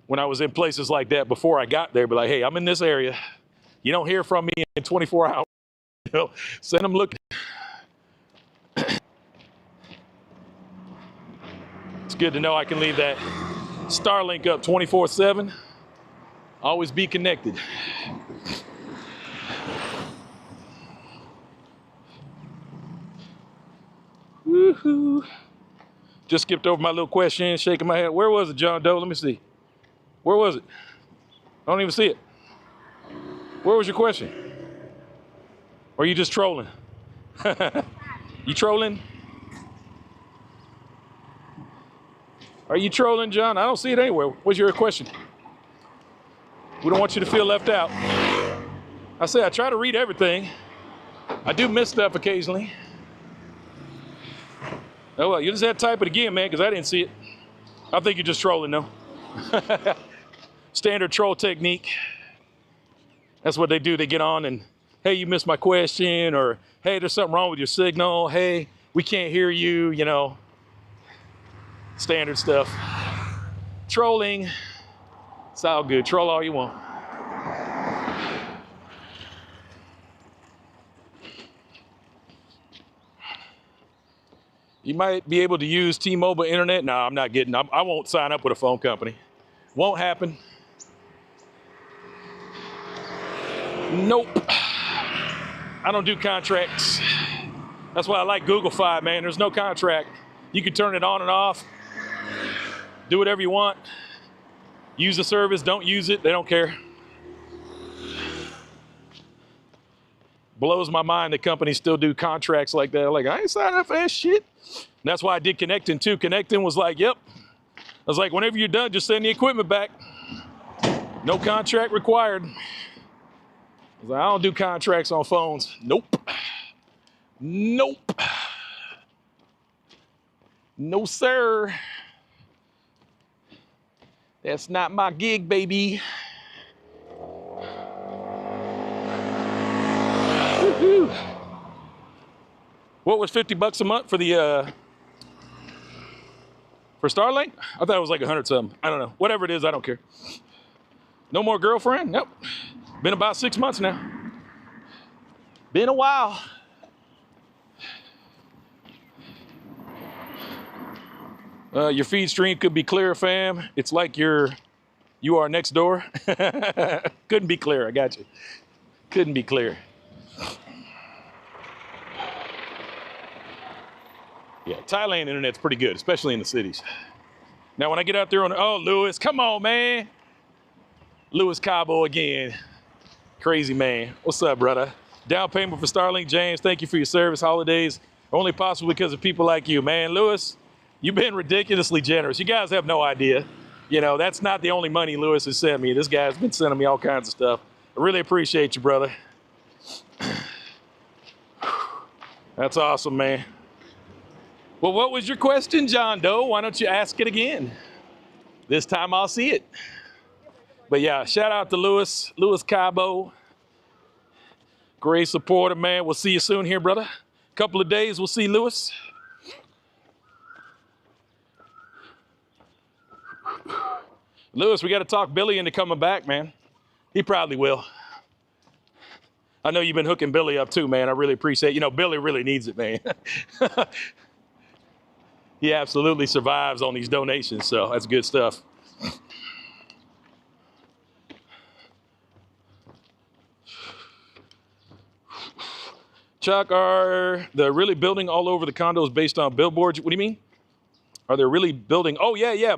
S2: when I was in places like that before I got there, be like, hey, I'm in this area. You don't hear from me in 24 hours. You know, send them looking. It's good to know I can leave that Starlink up 24/7. Always be connected. Woohoo. Just skipped over my little question, shaking my head. Where was it, John Doe? Let me see. Where was it? I don't even see it. Where was your question? Or are you just trolling? You trolling? Are you trolling, John? I don't see it anywhere. What's your question? We don't want you to feel left out. I say I try to read everything. I do miss stuff occasionally. Oh, well, you just had to type it again, man, because I didn't see it. I think you're just trolling, though. Standard troll technique. That's what they do. They get on and, hey, you missed my question, or, hey, there's something wrong with your signal. Hey, we can't hear you, you know. Standard stuff. Trolling. It's all good. Troll all you want. You might be able to use T-Mobile internet. No, I'm not getting, I won't sign up with a phone company. Won't happen. Nope. I don't do contracts. That's why I like Google Fi, man. There's no contract. You can turn it on and off. Do whatever you want. Use the service, don't use it, they don't care. Blows my mind that companies still do contracts like that. Like, I ain't signing up for that shit. And that's why I did Connecting too. Connecting was like, yep. I was like, whenever you're done, just send the equipment back. No contract required. I was like, I don't do contracts on phones. Nope. Nope. No, sir. That's not my gig, baby. Woo-hoo. What was $50 a month for the for Starlink? I thought it was like 100 something. I don't know. Whatever it is, I don't care. No more girlfriend? Nope. Been about 6 months now. Been a while. Your feed stream could be clear, fam. It's like you are next door. Couldn't be clear. I got you. Couldn't be clear. Yeah, Thailand internet's pretty good, especially in the cities. Now, when I get out there oh, Lewis, come on, man. Lewis Cabo again. Crazy man. What's up, brother? Down payment for Starlink, James. Thank you for your service. Holidays only possible because of people like you, man. Lewis, you've been ridiculously generous. You guys have no idea. You know, that's not the only money Lewis has sent me. This guy's been sending me all kinds of stuff. I really appreciate you, brother. That's awesome, man. Well, what was your question, John Doe? Why don't you ask it again? This time I'll see it. But yeah, shout out to Lewis Cabo. Great supporter, man. We'll see you soon here, brother. Couple of days, we'll see Lewis. Lewis, we got to talk Billy into coming back, man. He probably will. I know you've been hooking Billy up too, man. I really appreciate it. You know, Billy really needs it, man. He absolutely survives on these donations, so that's good stuff. Chuck, are they really building all over the condos based on billboards? What do you mean? Are they really building? Oh, yeah.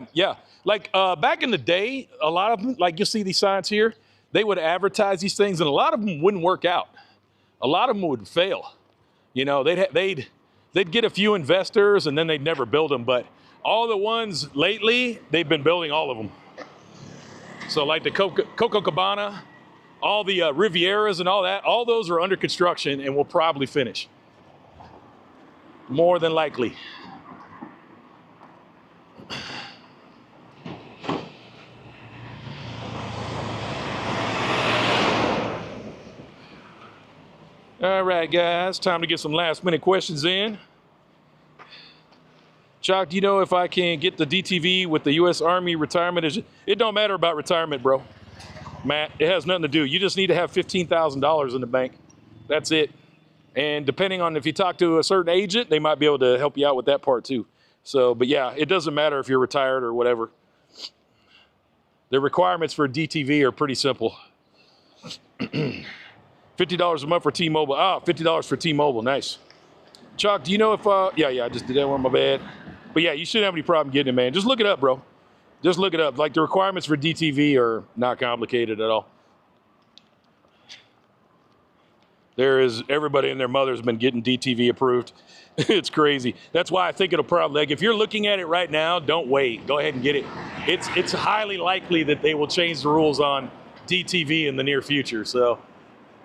S2: Like back in the day, a lot of them, like you see these signs here, they would advertise these things and a lot of them wouldn't work out. A lot of them would fail. You know, they'd get a few investors and then they'd never build them. But all the ones lately, they've been building all of them. So like the Coco Cabana, all the Rivieras and all that, all those are under construction and will probably finish. More than likely. All right, guys, time to get some last minute questions in. Chuck, do you know if I can get the DTV with the U.S. Army retirement? It don't matter about retirement, bro. Matt, it has nothing to do. You just need to have $15,000 in the bank. That's it. And depending on if you talk to a certain agent, they might be able to help you out with that part too. So, but yeah, it doesn't matter if you're retired or whatever. The requirements for DTV are pretty simple. $50 a month for T-Mobile. $50 for T-Mobile. Nice. Chuck, do you know if, I just did that one, my bad. But yeah, you shouldn't have any problem getting it, man. Just look it up, bro. Just look it up. Like the requirements for DTV are not complicated at all. Everybody and their mother's been getting DTV approved. It's crazy. That's why I think it'll probably, like if you're looking at it right now, don't wait. Go ahead and get it. It's highly likely that they will change the rules on DTV in the near future. So,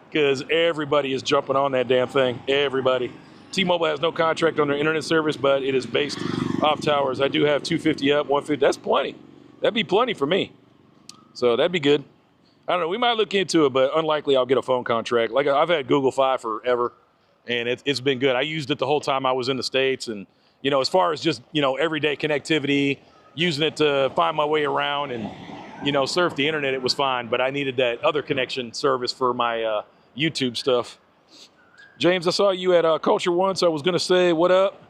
S2: because everybody is jumping on that damn thing. Everybody. T-Mobile has no contract on their internet service, but it is based off towers. I do have 250 up, 150. That's plenty. That'd be plenty for me. So that'd be good. I don't know. We might look into it, but unlikely I'll get a phone contract. Like I've had Google Fi forever, and it's been good. I used it the whole time I was in the States, and you know, as far as just everyday connectivity, using it to find my way around and surf the internet, it was fine. But I needed that other connection service for my YouTube stuff. James, I saw you at Culture once. I was gonna say what up,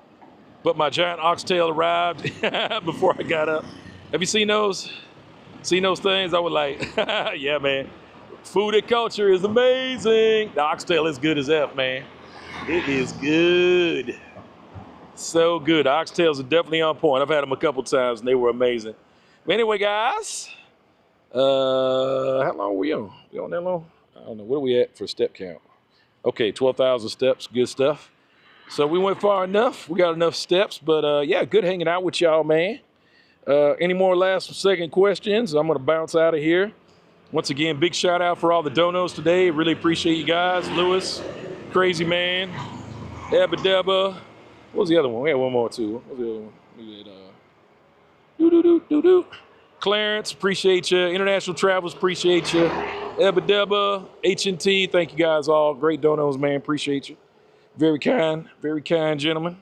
S2: but my giant oxtail arrived before I got up. Have you seen those? Seen those things? I was like, yeah, man. Food at Culture is amazing. The oxtail is good as F, man. It is good. So good. Oxtails are definitely on point. I've had them a couple times and they were amazing. But anyway, guys, how long are we on? We on that long? I don't know. What are we at for step count? Okay, 12,000 steps. Good stuff. So we went far enough. We got enough steps, but yeah, good hanging out with y'all, man. Any more last second questions? I'm going to bounce out of here. Once again, big shout out for all the donos today. Really appreciate you guys. Lewis, Crazy Man, Abba Debba. What was the other one? We had one more too. What was the other one? Look at that. Clarence, appreciate you. International Travels, appreciate you. Ebba Debba, H&T, thank you guys all. Great donos, man. Appreciate you. Very kind gentlemen.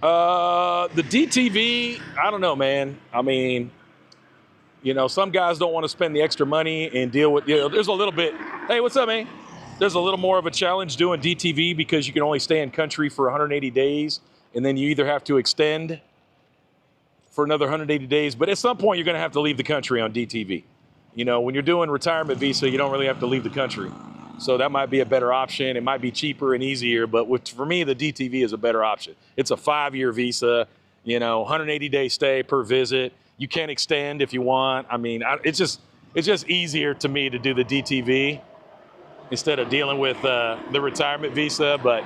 S2: The DTV, I don't know, man. I mean, you know, some guys don't want to spend the extra money and deal with, you know, there's a little bit, hey, what's up, man? There's a little more of a challenge doing DTV because you can only stay in country for 180 days, and then you either have to extend for another 180 days, but at some point you're going to have to leave the country on DTV. You know, when you're doing retirement visa, you don't really have to leave the country. So that might be a better option. It might be cheaper and easier, but for me, the DTV is a better option. It's a 5-year visa, you know, 180-day stay per visit. You can extend if you want. I mean, it's just easier to me to do the DTV instead of dealing with the retirement visa. But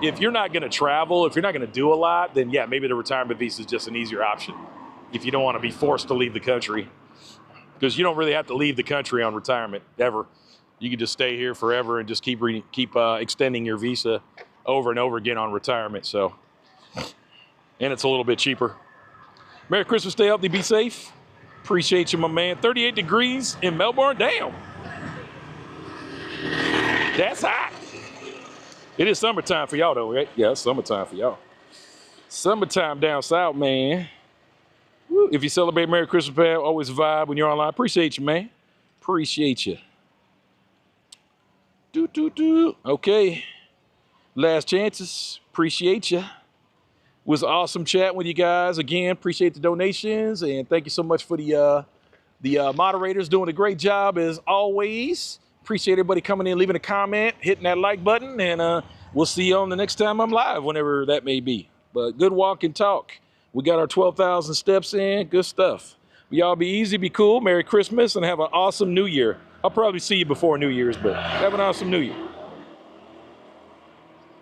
S2: if you're not going to travel, if you're not going to do a lot, then yeah, maybe the retirement visa is just an easier option if you don't want to be forced to leave the country, because you don't really have to leave the country on retirement ever. You can just stay here forever and just keep extending your visa over and over again on retirement. So, and it's a little bit cheaper. Merry Christmas, stay healthy, be safe. Appreciate you, my man. 38 degrees in Melbourne, damn. That's hot. It is summertime for y'all though, right? Yeah, it's summertime for y'all. Summertime down south, man. Woo. If you celebrate Merry Christmas, man, always vibe when you're online. Appreciate you, man. Appreciate you. Okay. Last chances. Appreciate you. Was awesome chatting with you guys. Again, appreciate the donations, and thank you so much for the moderators doing a great job as always. Appreciate everybody coming in, leaving a comment, hitting that like button, and we'll see you on the next time I'm live, whenever that may be. But good walk and talk. We got our 12,000 steps in. Good stuff. Y'all be easy, be cool. Merry Christmas, and have an awesome New Year. I'll probably see you before New Year's, but have an awesome New Year.